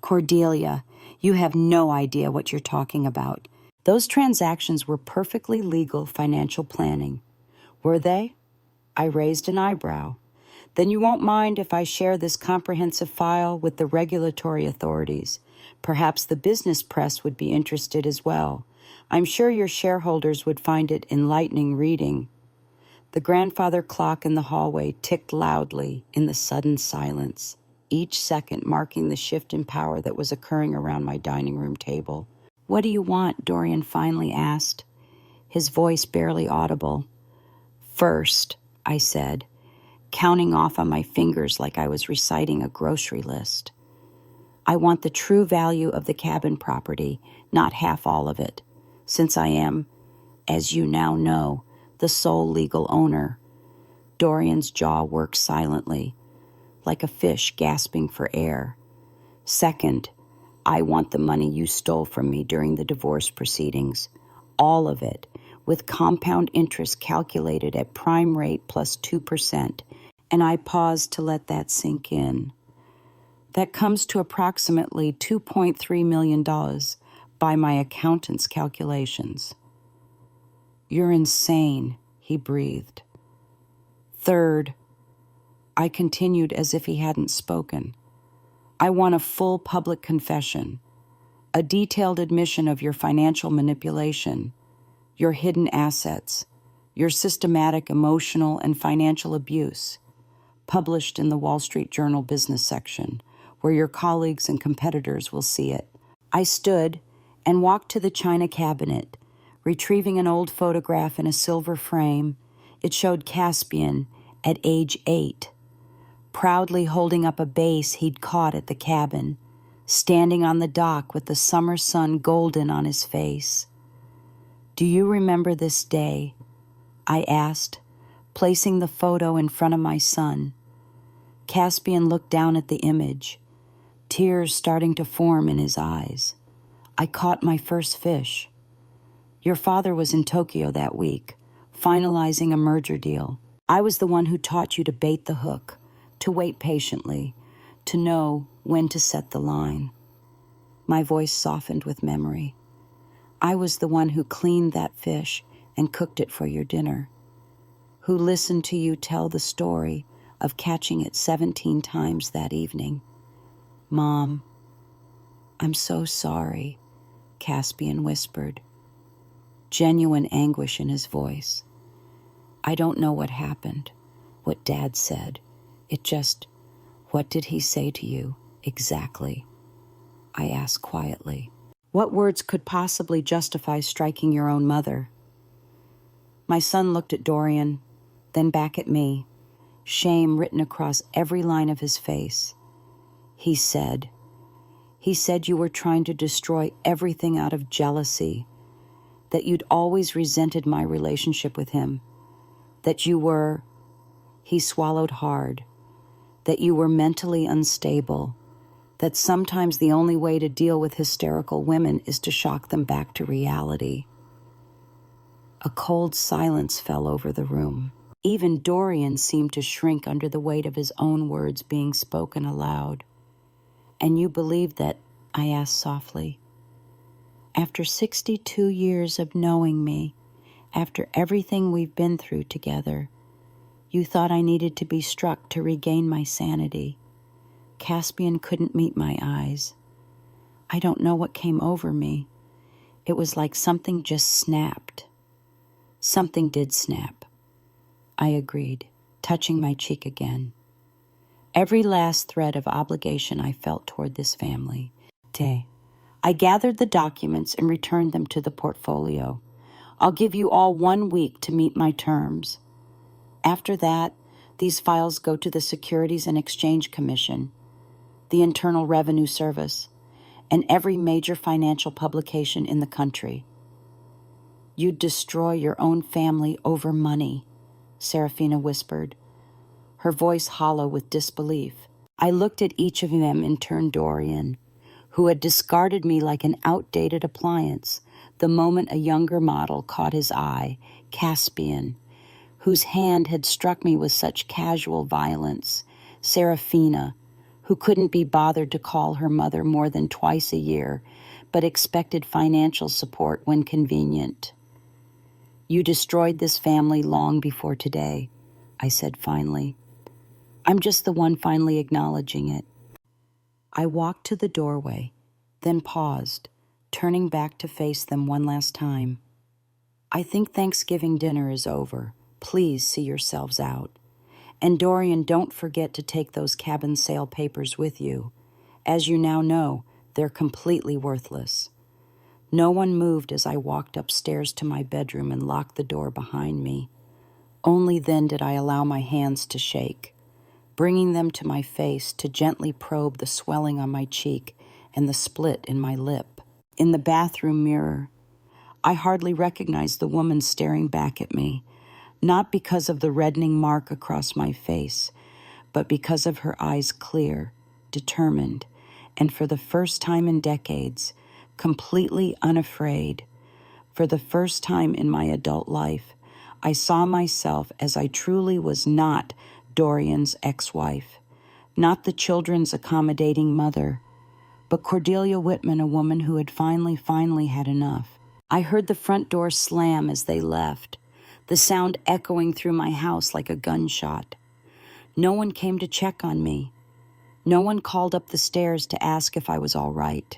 Cordelia, you have no idea what you're talking about. Those transactions were perfectly legal financial planning. Were they? I raised an eyebrow. Then you won't mind if I share this comprehensive file with the regulatory authorities. Perhaps the business press would be interested as well. I'm sure your shareholders would find it enlightening reading. The grandfather clock in the hallway ticked loudly in the sudden silence, each second marking the shift in power that was occurring around my dining room table. What do you want? Dorian finally asked, his voice barely audible. First, I said, counting off on my fingers like I was reciting a grocery list. I want the true value of the cabin property, not half all of it, since I am, as you now know, the sole legal owner. Dorian's jaw worked silently, like a fish gasping for air. Second, I want the money you stole from me during the divorce proceedings, all of it, with compound interest calculated at prime rate plus 2%, and I paused to let that sink in. That comes to approximately $2.3 million by my accountant's calculations. You're insane, he breathed. Third, I continued as if he hadn't spoken. I want a full public confession, a detailed admission of your financial manipulation, your hidden assets, your systematic emotional and financial abuse, published in the Wall Street Journal business section, where your colleagues and competitors will see it. I stood and walked to the china cabinet, retrieving an old photograph in a silver frame. It showed Caspian at age 8, proudly holding up a vase he'd caught at the cabin, standing on the dock with the summer sun golden on his face. Do you remember this day? I asked, placing the photo in front of my son. Caspian looked down at the image, tears starting to form in his eyes. I caught my first fish. Your father was in Tokyo that week, finalizing a merger deal. I was the one who taught you to bait the hook, to wait patiently, to know when to set the line. My voice softened with memory. I was the one who cleaned that fish and cooked it for your dinner, who listened to you tell the story of catching it 17 times that evening. Mom, I'm so sorry, Caspian whispered, genuine anguish in his voice. I don't know what happened, what Dad said. It just, what did he say to you exactly? I asked quietly. What words could possibly justify striking your own mother? My son looked at Dorian, then back at me, shame written across every line of his face. He said you were trying to destroy everything out of jealousy, that you'd always resented my relationship with him, that you were, he swallowed hard, that you were mentally unstable, that sometimes the only way to deal with hysterical women is to shock them back to reality. A cold silence fell over the room. Even Dorian seemed to shrink under the weight of his own words being spoken aloud. And you believed that? I asked softly. After 62 years of knowing me, after everything we've been through together, you thought I needed to be struck to regain my sanity. Caspian couldn't meet my eyes. I don't know what came over me. It was like something just snapped. Something did snap. I agreed. touching my cheek again. Every last thread of obligation I felt toward this family. I gathered the documents and returned them to the portfolio. I'll give you all 1 week to meet my terms. After that, these files go to the Securities and Exchange Commission, the Internal Revenue Service, and every major financial publication in the country. You'd destroy your own family over money, Serafina whispered, her voice hollow with disbelief. I looked at each of them and turned Dorian, who had discarded me like an outdated appliance the moment a younger model caught his eye, Caspian, whose hand had struck me with such casual violence, Serafina, who couldn't be bothered to call her mother more than twice a year, but expected financial support when convenient. You destroyed this family long before today, I said finally. I'm just the one finally acknowledging it. I walked to the doorway, then paused, turning back to face them one last time. I think Thanksgiving dinner is over. Please see yourselves out. And Dorian, don't forget to take those cabin sale papers with you. As you now know, they're completely worthless. No one moved as I walked upstairs to my bedroom and locked the door behind me. Only then did I allow my hands to shake, bringing them to my face to gently probe the swelling on my cheek and the split in my lip. In the bathroom mirror, I hardly recognized the woman staring back at me, not because of the reddening mark across my face, but because of her eyes clear, determined, and for the first time in decades, completely unafraid. For the first time in my adult life, I saw myself as I truly was not Dorian's ex-wife, not the children's accommodating mother, but Cordelia Whitman, a woman who had finally had enough. I heard the front door slam as they left, the sound echoing through my house like a gunshot. No one came to check on me. No one called up the stairs to ask if I was all right.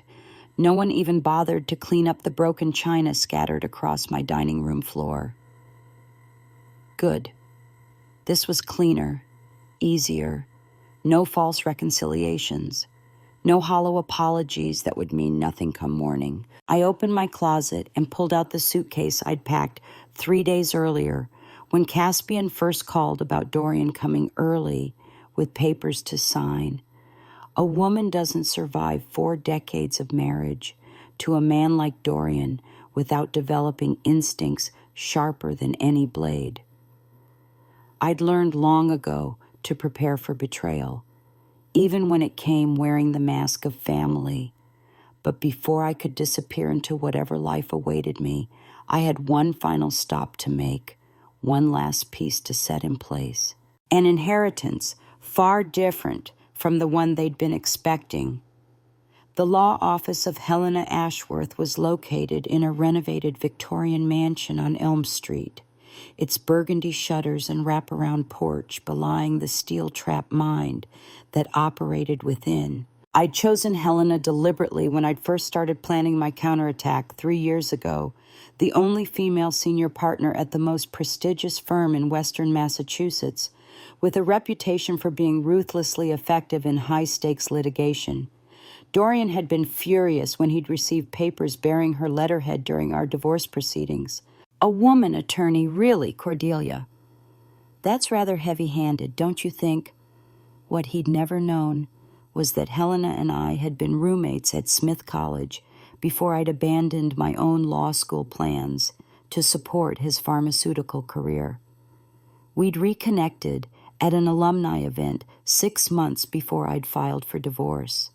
No one even bothered to clean up the broken china scattered across my dining room floor. Good. This was cleaner, easier, no false reconciliations, no hollow apologies that would mean nothing come morning. I opened my closet and pulled out the suitcase I'd packed 3 days earlier when Caspian first called about Dorian coming early with papers to sign. A woman doesn't survive 4 decades of marriage to a man like Dorian without developing instincts sharper than any blade. I'd learned long ago to prepare for betrayal, even when it came wearing the mask of family. But before I could disappear into whatever life awaited me, I had one final stop to make, one last piece to set in place. An inheritance far different from the one they'd been expecting. The law office of Helena Ashworth was located in a renovated Victorian mansion on Elm Street, its burgundy shutters and wraparound porch belying the steel-trap mind that operated within. I'd chosen Helena deliberately when I'd first started planning my counterattack 3 years ago, the only female senior partner at the most prestigious firm in Western Massachusetts, with a reputation for being ruthlessly effective in high-stakes litigation. Dorian had been furious when he'd received papers bearing her letterhead during our divorce proceedings. A woman attorney, really, Cordelia. That's rather heavy-handed, don't you think? What he'd never known was that Helena and I had been roommates at Smith College before I'd abandoned my own law school plans to support his pharmaceutical career. We'd reconnected at an alumni event 6 months before I'd filed for divorce,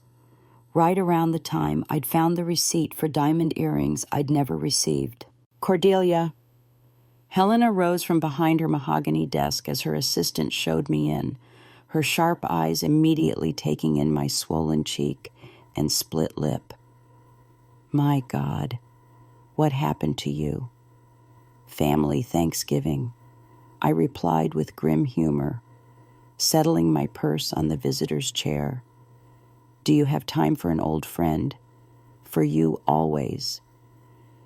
right around the time I'd found the receipt for diamond earrings I'd never received. Cordelia. Helena rose from behind her mahogany desk as her assistant showed me in, her sharp eyes immediately taking in my swollen cheek and split lip. My God, what happened to you? Family Thanksgiving, I replied with grim humor, settling my purse on the visitor's chair. Do you have time for an old friend? For you always.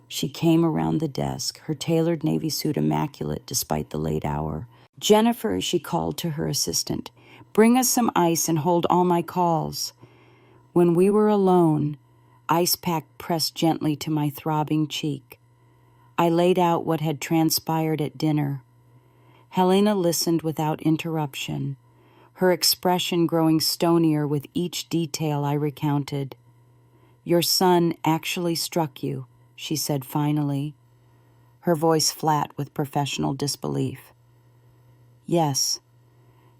She came around the desk, her tailored navy suit immaculate despite the late hour, Jennifer, she called to her assistant, bring us some ice and hold all my calls. When we were alone, Ice Pack pressed gently to my throbbing cheek. I laid out what had transpired at dinner. Helena listened without interruption, her expression growing stonier with each detail I recounted. Your son actually struck you, she said finally, her voice flat with professional disbelief. Yes,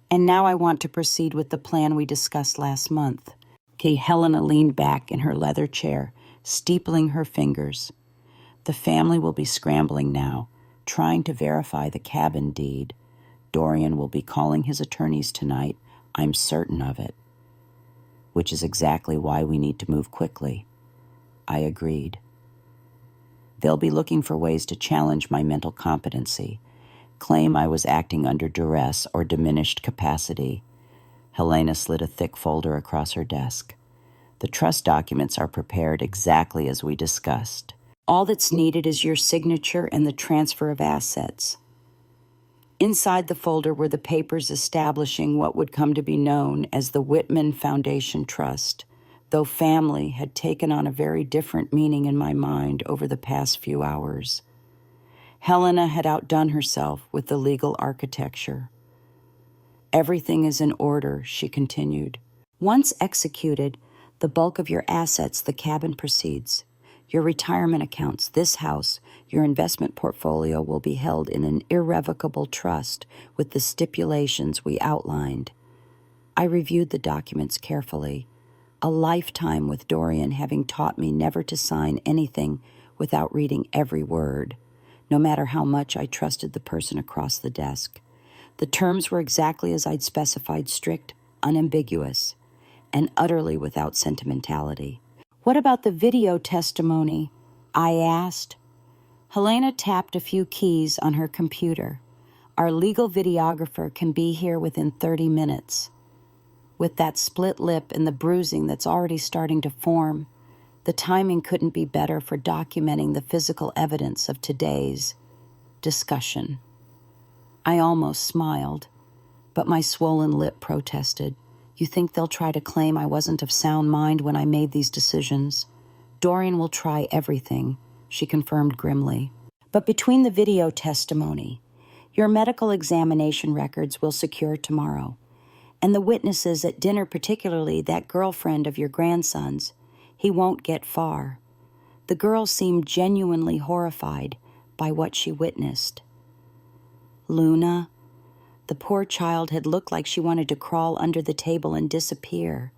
and now I want to proceed with the plan we discussed last month. Helena leaned back in her leather chair, steepling her fingers. The family will be scrambling now, trying to verify the cabin deed. Dorian will be calling his attorneys tonight. I'm certain of it. Which is exactly why we need to move quickly. I agreed. They'll be looking for ways to challenge my mental competency, claim I was acting under duress or diminished capacity. Helena slid a thick folder across her desk. The trust documents are prepared exactly as we discussed. All that's needed is your signature and the transfer of assets. Inside the folder were the papers establishing what would come to be known as the Whitman Foundation Trust, though family had taken on a very different meaning in my mind over the past few hours. Helena had outdone herself with the legal architecture. Everything is in order, she continued. Once executed, the bulk of your assets, the cabin proceeds. Your retirement accounts, this house, your investment portfolio will be held in an irrevocable trust with the stipulations we outlined. I reviewed the documents carefully, a lifetime with Dorian having taught me never to sign anything without reading every word, no matter how much I trusted the person across the desk. The terms were exactly as I'd specified, strict, unambiguous, and utterly without sentimentality. What about the video testimony? I asked. Helena tapped a few keys on her computer. Our legal videographer can be here within 30 minutes. With that split lip and the bruising that's already starting to form, the timing couldn't be better for documenting the physical evidence of today's discussion. I almost smiled, but my swollen lip protested. You think they'll try to claim I wasn't of sound mind when I made these decisions? Dorian will try everything, she confirmed grimly. But between the video testimony, your medical examination records will secure tomorrow, and the witnesses at dinner, particularly that girlfriend of your grandson's, he won't get far. The girl seemed genuinely horrified by what she witnessed. Luna, the poor child had looked like she wanted to crawl under the table and disappear.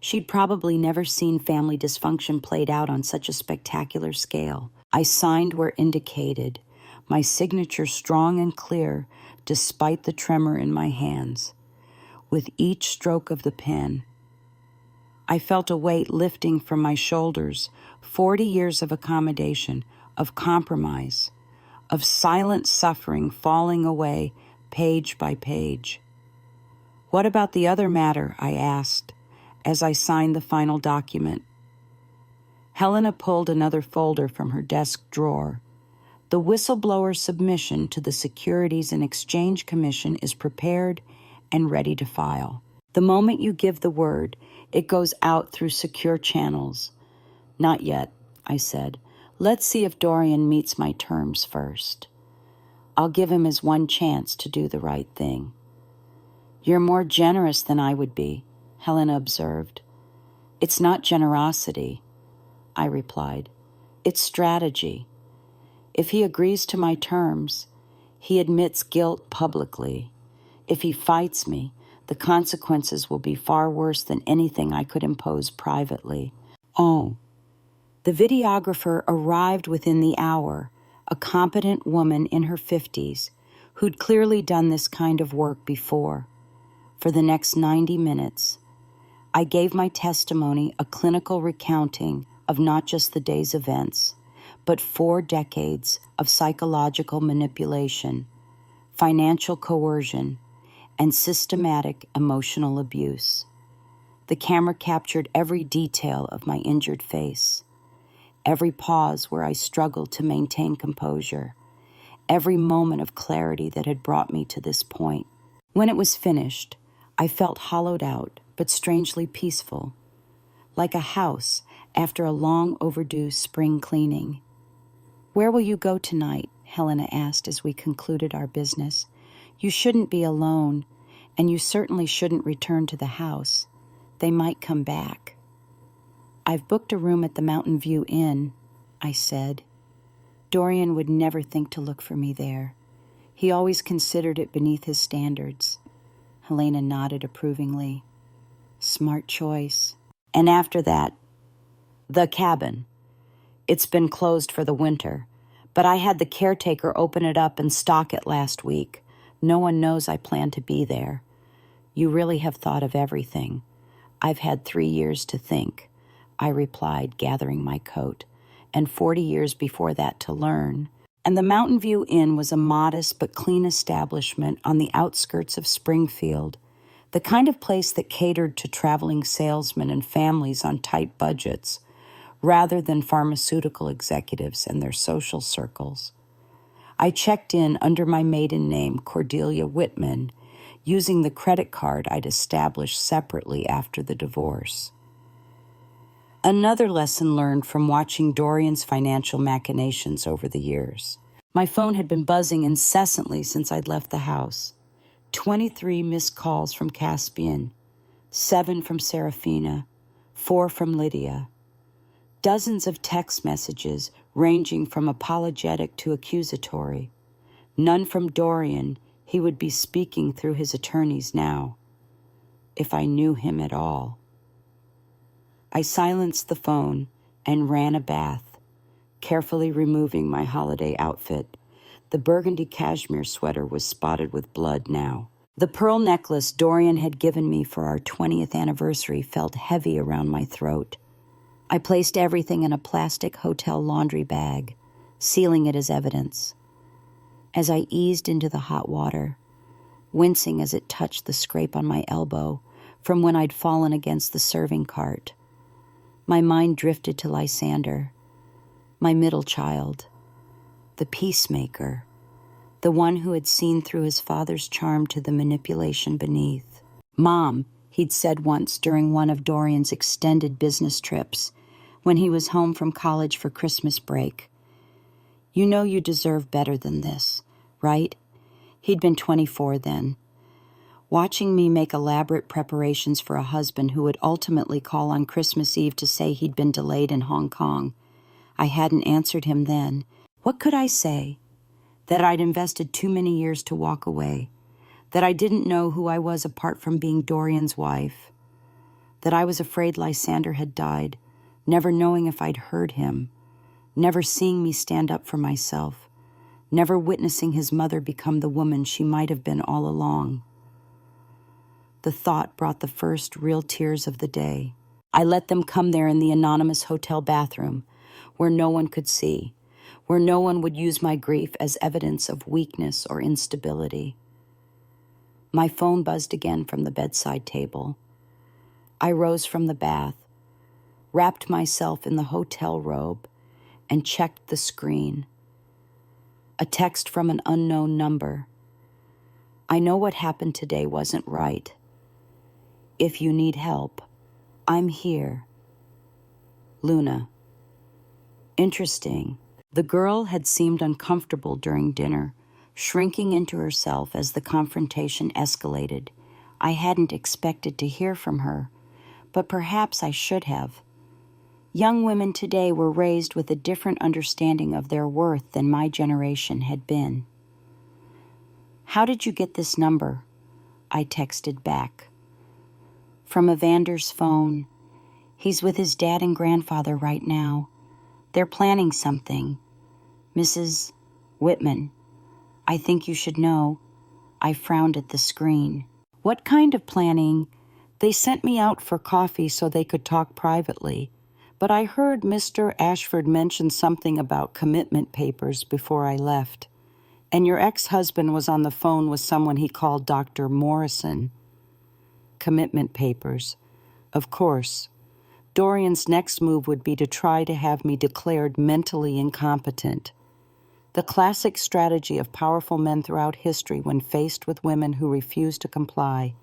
She'd probably never seen family dysfunction played out on such a spectacular scale. I signed where indicated, my signature strong and clear despite the tremor in my hands. With each stroke of the pen, I felt a weight lifting from my shoulders, 40 years of accommodation, of compromise, of silent suffering falling away page by page. What about the other matter? I asked, as I signed the final document. Helena pulled another folder from her desk drawer. The whistleblower submission to the Securities and Exchange Commission is prepared and ready to file. The moment you give the word, it goes out through secure channels. Not yet, I said. Let's see if Dorian meets my terms first. I'll give him his one chance to do the right thing. You're more generous than I would be, Helena observed. It's not generosity, I replied. It's strategy. If he agrees to my terms, he admits guilt publicly. If he fights me, the consequences will be far worse than anything I could impose privately. Oh, the videographer arrived within the hour, a competent woman in her 50s who'd clearly done this kind of work before. For the next 90 minutes, I gave my testimony a clinical recounting of not just the day's events, but 4 decades of psychological manipulation, financial coercion, and systematic emotional abuse. The camera captured every detail of my injured face, every pause where I struggled to maintain composure, every moment of clarity that had brought me to this point. When it was finished, I felt hollowed out, but strangely peaceful, like a house after a long overdue spring cleaning. "Where will you go tonight?" Helena asked as we concluded our business. "You shouldn't be alone, and you certainly shouldn't return to the house. They might come back." "I've booked a room at the Mountain View Inn," I said. Dorian would never think to look for me there. He always considered it beneath his standards. Helena nodded approvingly. "Smart choice." And after that, the cabin. It's been closed for the winter, but I had the caretaker open it up and stock it last week. No one knows I plan to be there. "You really have thought of everything." "I've had 3 years to think," I replied, gathering my coat, "and 40 years before that to learn." And the Mountain View Inn was a modest but clean establishment on the outskirts of Springfield, the kind of place that catered to traveling salesmen and families on tight budgets, rather than pharmaceutical executives and their social circles. I checked in under my maiden name, Cordelia Whitman, using the credit card I'd established separately after the divorce. Another lesson learned from watching Dorian's financial machinations over the years. My phone had been buzzing incessantly since I'd left the house. 23 missed calls from Caspian, 7 from Serafina, 4 from Lydia. Dozens of text messages ranging from apologetic to accusatory. None from Dorian. He would be speaking through his attorneys now. If I knew him at all. I silenced the phone and ran a bath, carefully removing my holiday outfit. The burgundy cashmere sweater was spotted with blood now. The pearl necklace Dorian had given me for our 20th anniversary felt heavy around my throat. I placed everything in a plastic hotel laundry bag, sealing it as evidence. As I eased into the hot water, wincing as it touched the scrape on my elbow from when I'd fallen against the serving cart, my mind drifted to Lysander, my middle child, the peacemaker, the one who had seen through his father's charm to the manipulation beneath. "Mom," he'd said once during one of Dorian's extended business trips, when he was home from college for Christmas break, "you know you deserve better than this, right?" He'd been 24 then. Watching me make elaborate preparations for a husband who would ultimately call on Christmas Eve to say he'd been delayed in Hong Kong, I hadn't answered him then. What could I say? That I'd invested too many years to walk away, that I didn't know who I was apart from being Dorian's wife, that I was afraid Lysander had died, never knowing if I'd heard him, never seeing me stand up for myself, never witnessing his mother become the woman she might have been all along. The thought brought the first real tears of the day. I let them come there in the anonymous hotel bathroom, where no one could see, where no one would use my grief as evidence of weakness or instability. My phone buzzed again from the bedside table. I rose from the bath, wrapped myself in the hotel robe, and checked the screen. A text from an unknown number. "I know what happened today wasn't right. If you need help, I'm here. Luna." Interesting. The girl had seemed uncomfortable during dinner, shrinking into herself as the confrontation escalated. I hadn't expected to hear from her, but perhaps I should have. Young women today were raised with a different understanding of their worth than my generation had been. "How did you get this number?" I texted back. "From Evander's phone. He's with his dad and grandfather right now. They're planning something. Mrs. Whitman. I think you should know." I frowned at the screen. "What kind of planning?" "They sent me out for coffee so they could talk privately. But I heard Mr. Ashford mention something about commitment papers before I left. And your ex-husband was on the phone with someone he called Dr. Morrison." Commitment papers. Of course. Dorian's next move would be to try to have me declared mentally incompetent. The classic strategy of powerful men throughout history when faced with women who refuse to comply.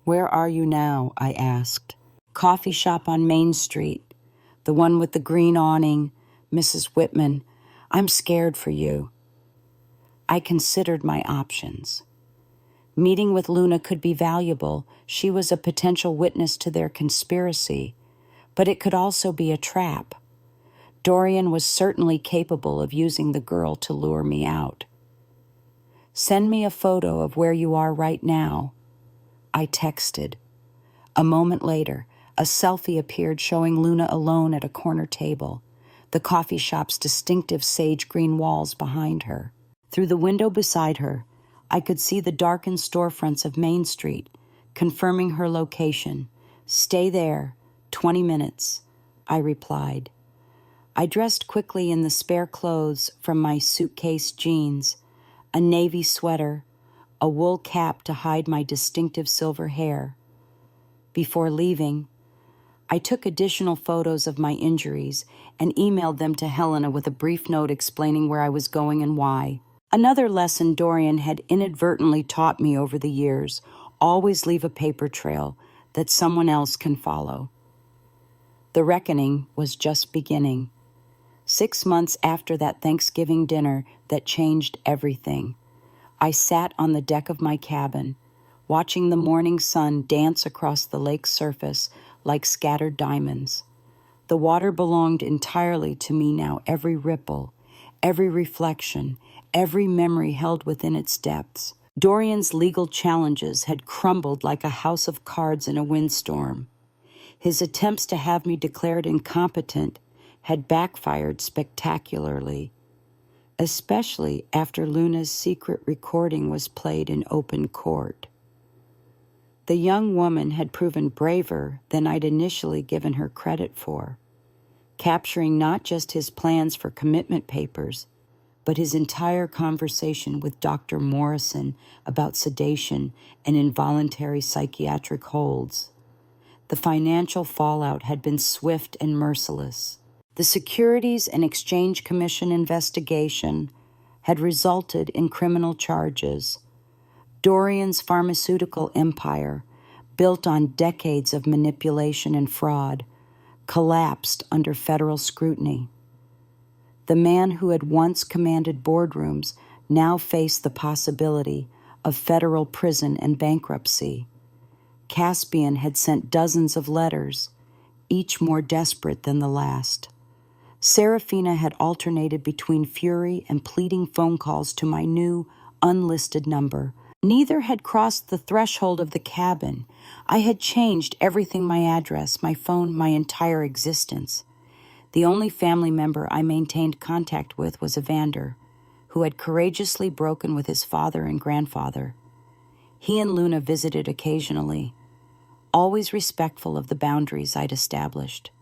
"Where are you now?" I asked. "Coffee shop on Main Street. The one with the green awning, Mrs. Whitman. I'm scared for you." I considered my options. Meeting with Luna could be valuable. She was a potential witness to their conspiracy, but it could also be a trap. Dorian was certainly capable of using the girl to lure me out. "Send me a photo of where you are right now." I texted. A moment later, a selfie appeared showing Luna alone at a corner table, the coffee shop's distinctive sage green walls behind her. Through the window beside her, I could see the darkened storefronts of Main Street, confirming her location. "Stay there, 20 minutes, I replied. I dressed quickly in the spare clothes from my suitcase jeans, a navy sweater, a wool cap to hide my distinctive silver hair. Before leaving, I took additional photos of my injuries and emailed them to Helena with a brief note explaining where I was going and why. Another lesson Dorian had inadvertently taught me over the years: always leave a paper trail that someone else can follow. The reckoning was just beginning. 6 months after that Thanksgiving dinner that changed everything, I sat on the deck of my cabin, watching the morning sun dance across the lake's surface like scattered diamonds. The water belonged entirely to me now, every ripple, every reflection, every memory held within its depths. Dorian's legal challenges had crumbled like a house of cards in a windstorm. His attempts to have me declared incompetent had backfired spectacularly, especially after Luna's secret recording was played in open court. The young woman had proven braver than I'd initially given her credit for, capturing not just his plans for commitment papers, but his entire conversation with Dr. Morrison about sedation and involuntary psychiatric holds. The financial fallout had been swift and merciless. The Securities and Exchange Commission investigation had resulted in criminal charges. Dorian's pharmaceutical empire, built on decades of manipulation and fraud, collapsed under federal scrutiny. The man who had once commanded boardrooms now faced the possibility of federal prison and bankruptcy. Caspian had sent dozens of letters, each more desperate than the last. Serafina had alternated between fury and pleading phone calls to my new, unlisted number. Neither had crossed the threshold of the cabin. I had changed everything: my address, my phone, my entire existence. The only family member I maintained contact with was Evander, who had courageously broken with his father and grandfather. He and Luna visited occasionally, always respectful of the boundaries I'd established.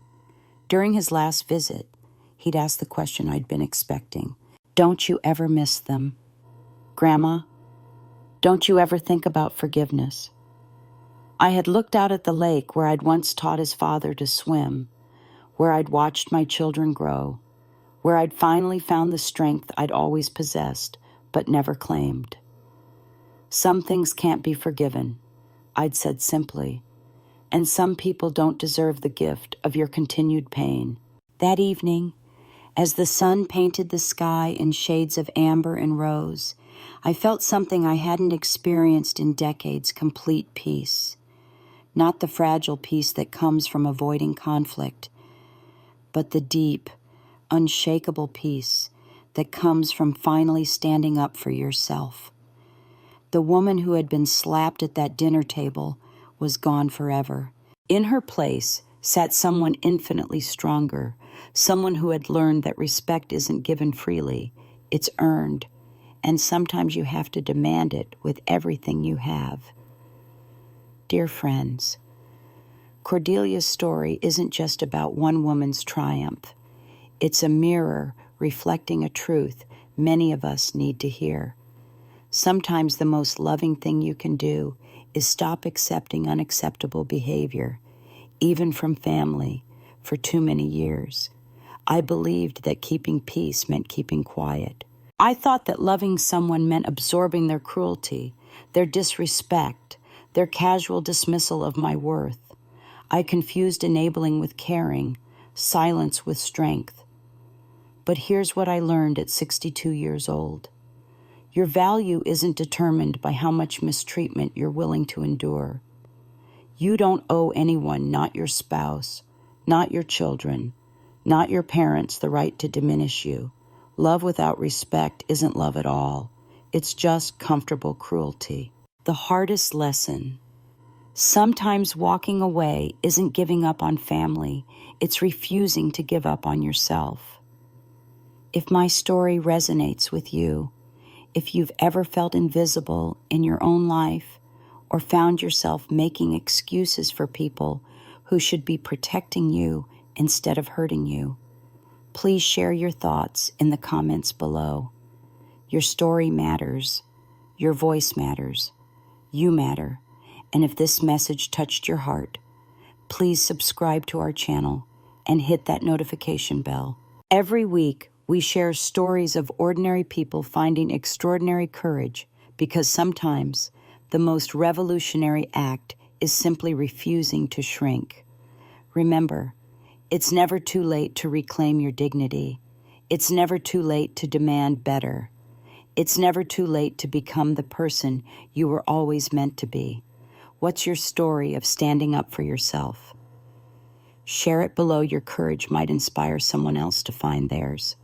During his last visit, he'd asked the question I'd been expecting. "Don't you ever miss them? Grandma, don't you ever think about forgiveness?" I had looked out at the lake where I'd once taught his father to swim, where I'd watched my children grow, where I'd finally found the strength I'd always possessed but never claimed. "Some things can't be forgiven," I'd said simply, "and some people don't deserve the gift of your continued pain." That evening, as the sun painted the sky in shades of amber and rose, I felt something I hadn't experienced in decades: complete peace. Not the fragile peace that comes from avoiding conflict, but the deep, unshakable peace that comes from finally standing up for yourself. The woman who had been slapped at that dinner table was gone forever. In her place sat someone infinitely stronger, someone who had learned that respect isn't given freely, it's earned, and sometimes you have to demand it with everything you have. Dear friends, Cordelia's story isn't just about one woman's triumph. It's a mirror reflecting a truth many of us need to hear. Sometimes the most loving thing you can do is stop accepting unacceptable behavior, even from family, for too many years. I believed that keeping peace meant keeping quiet. I thought that loving someone meant absorbing their cruelty, their disrespect, their casual dismissal of my worth. I confused enabling with caring, silence with strength. But here's what I learned at 62 years old. Your value isn't determined by how much mistreatment you're willing to endure. You don't owe anyone, not your spouse, not your children, not your parents, the right to diminish you. Love without respect isn't love at all. It's just comfortable cruelty. The hardest lesson. Sometimes walking away isn't giving up on family. It's refusing to give up on yourself. If my story resonates with you, if you've ever felt invisible in your own life or found yourself making excuses for people who should be protecting you instead of hurting you, please share your thoughts in the comments below. Your story matters. Your voice matters. You matter. And if this message touched your heart, please subscribe to our channel and hit that notification bell. Every week, we share stories of ordinary people finding extraordinary courage because sometimes the most revolutionary act is simply refusing to shrink. Remember, it's never too late to reclaim your dignity. It's never too late to demand better. It's never too late to become the person you were always meant to be. What's your story of standing up for yourself? Share it below. Your courage might inspire someone else to find theirs.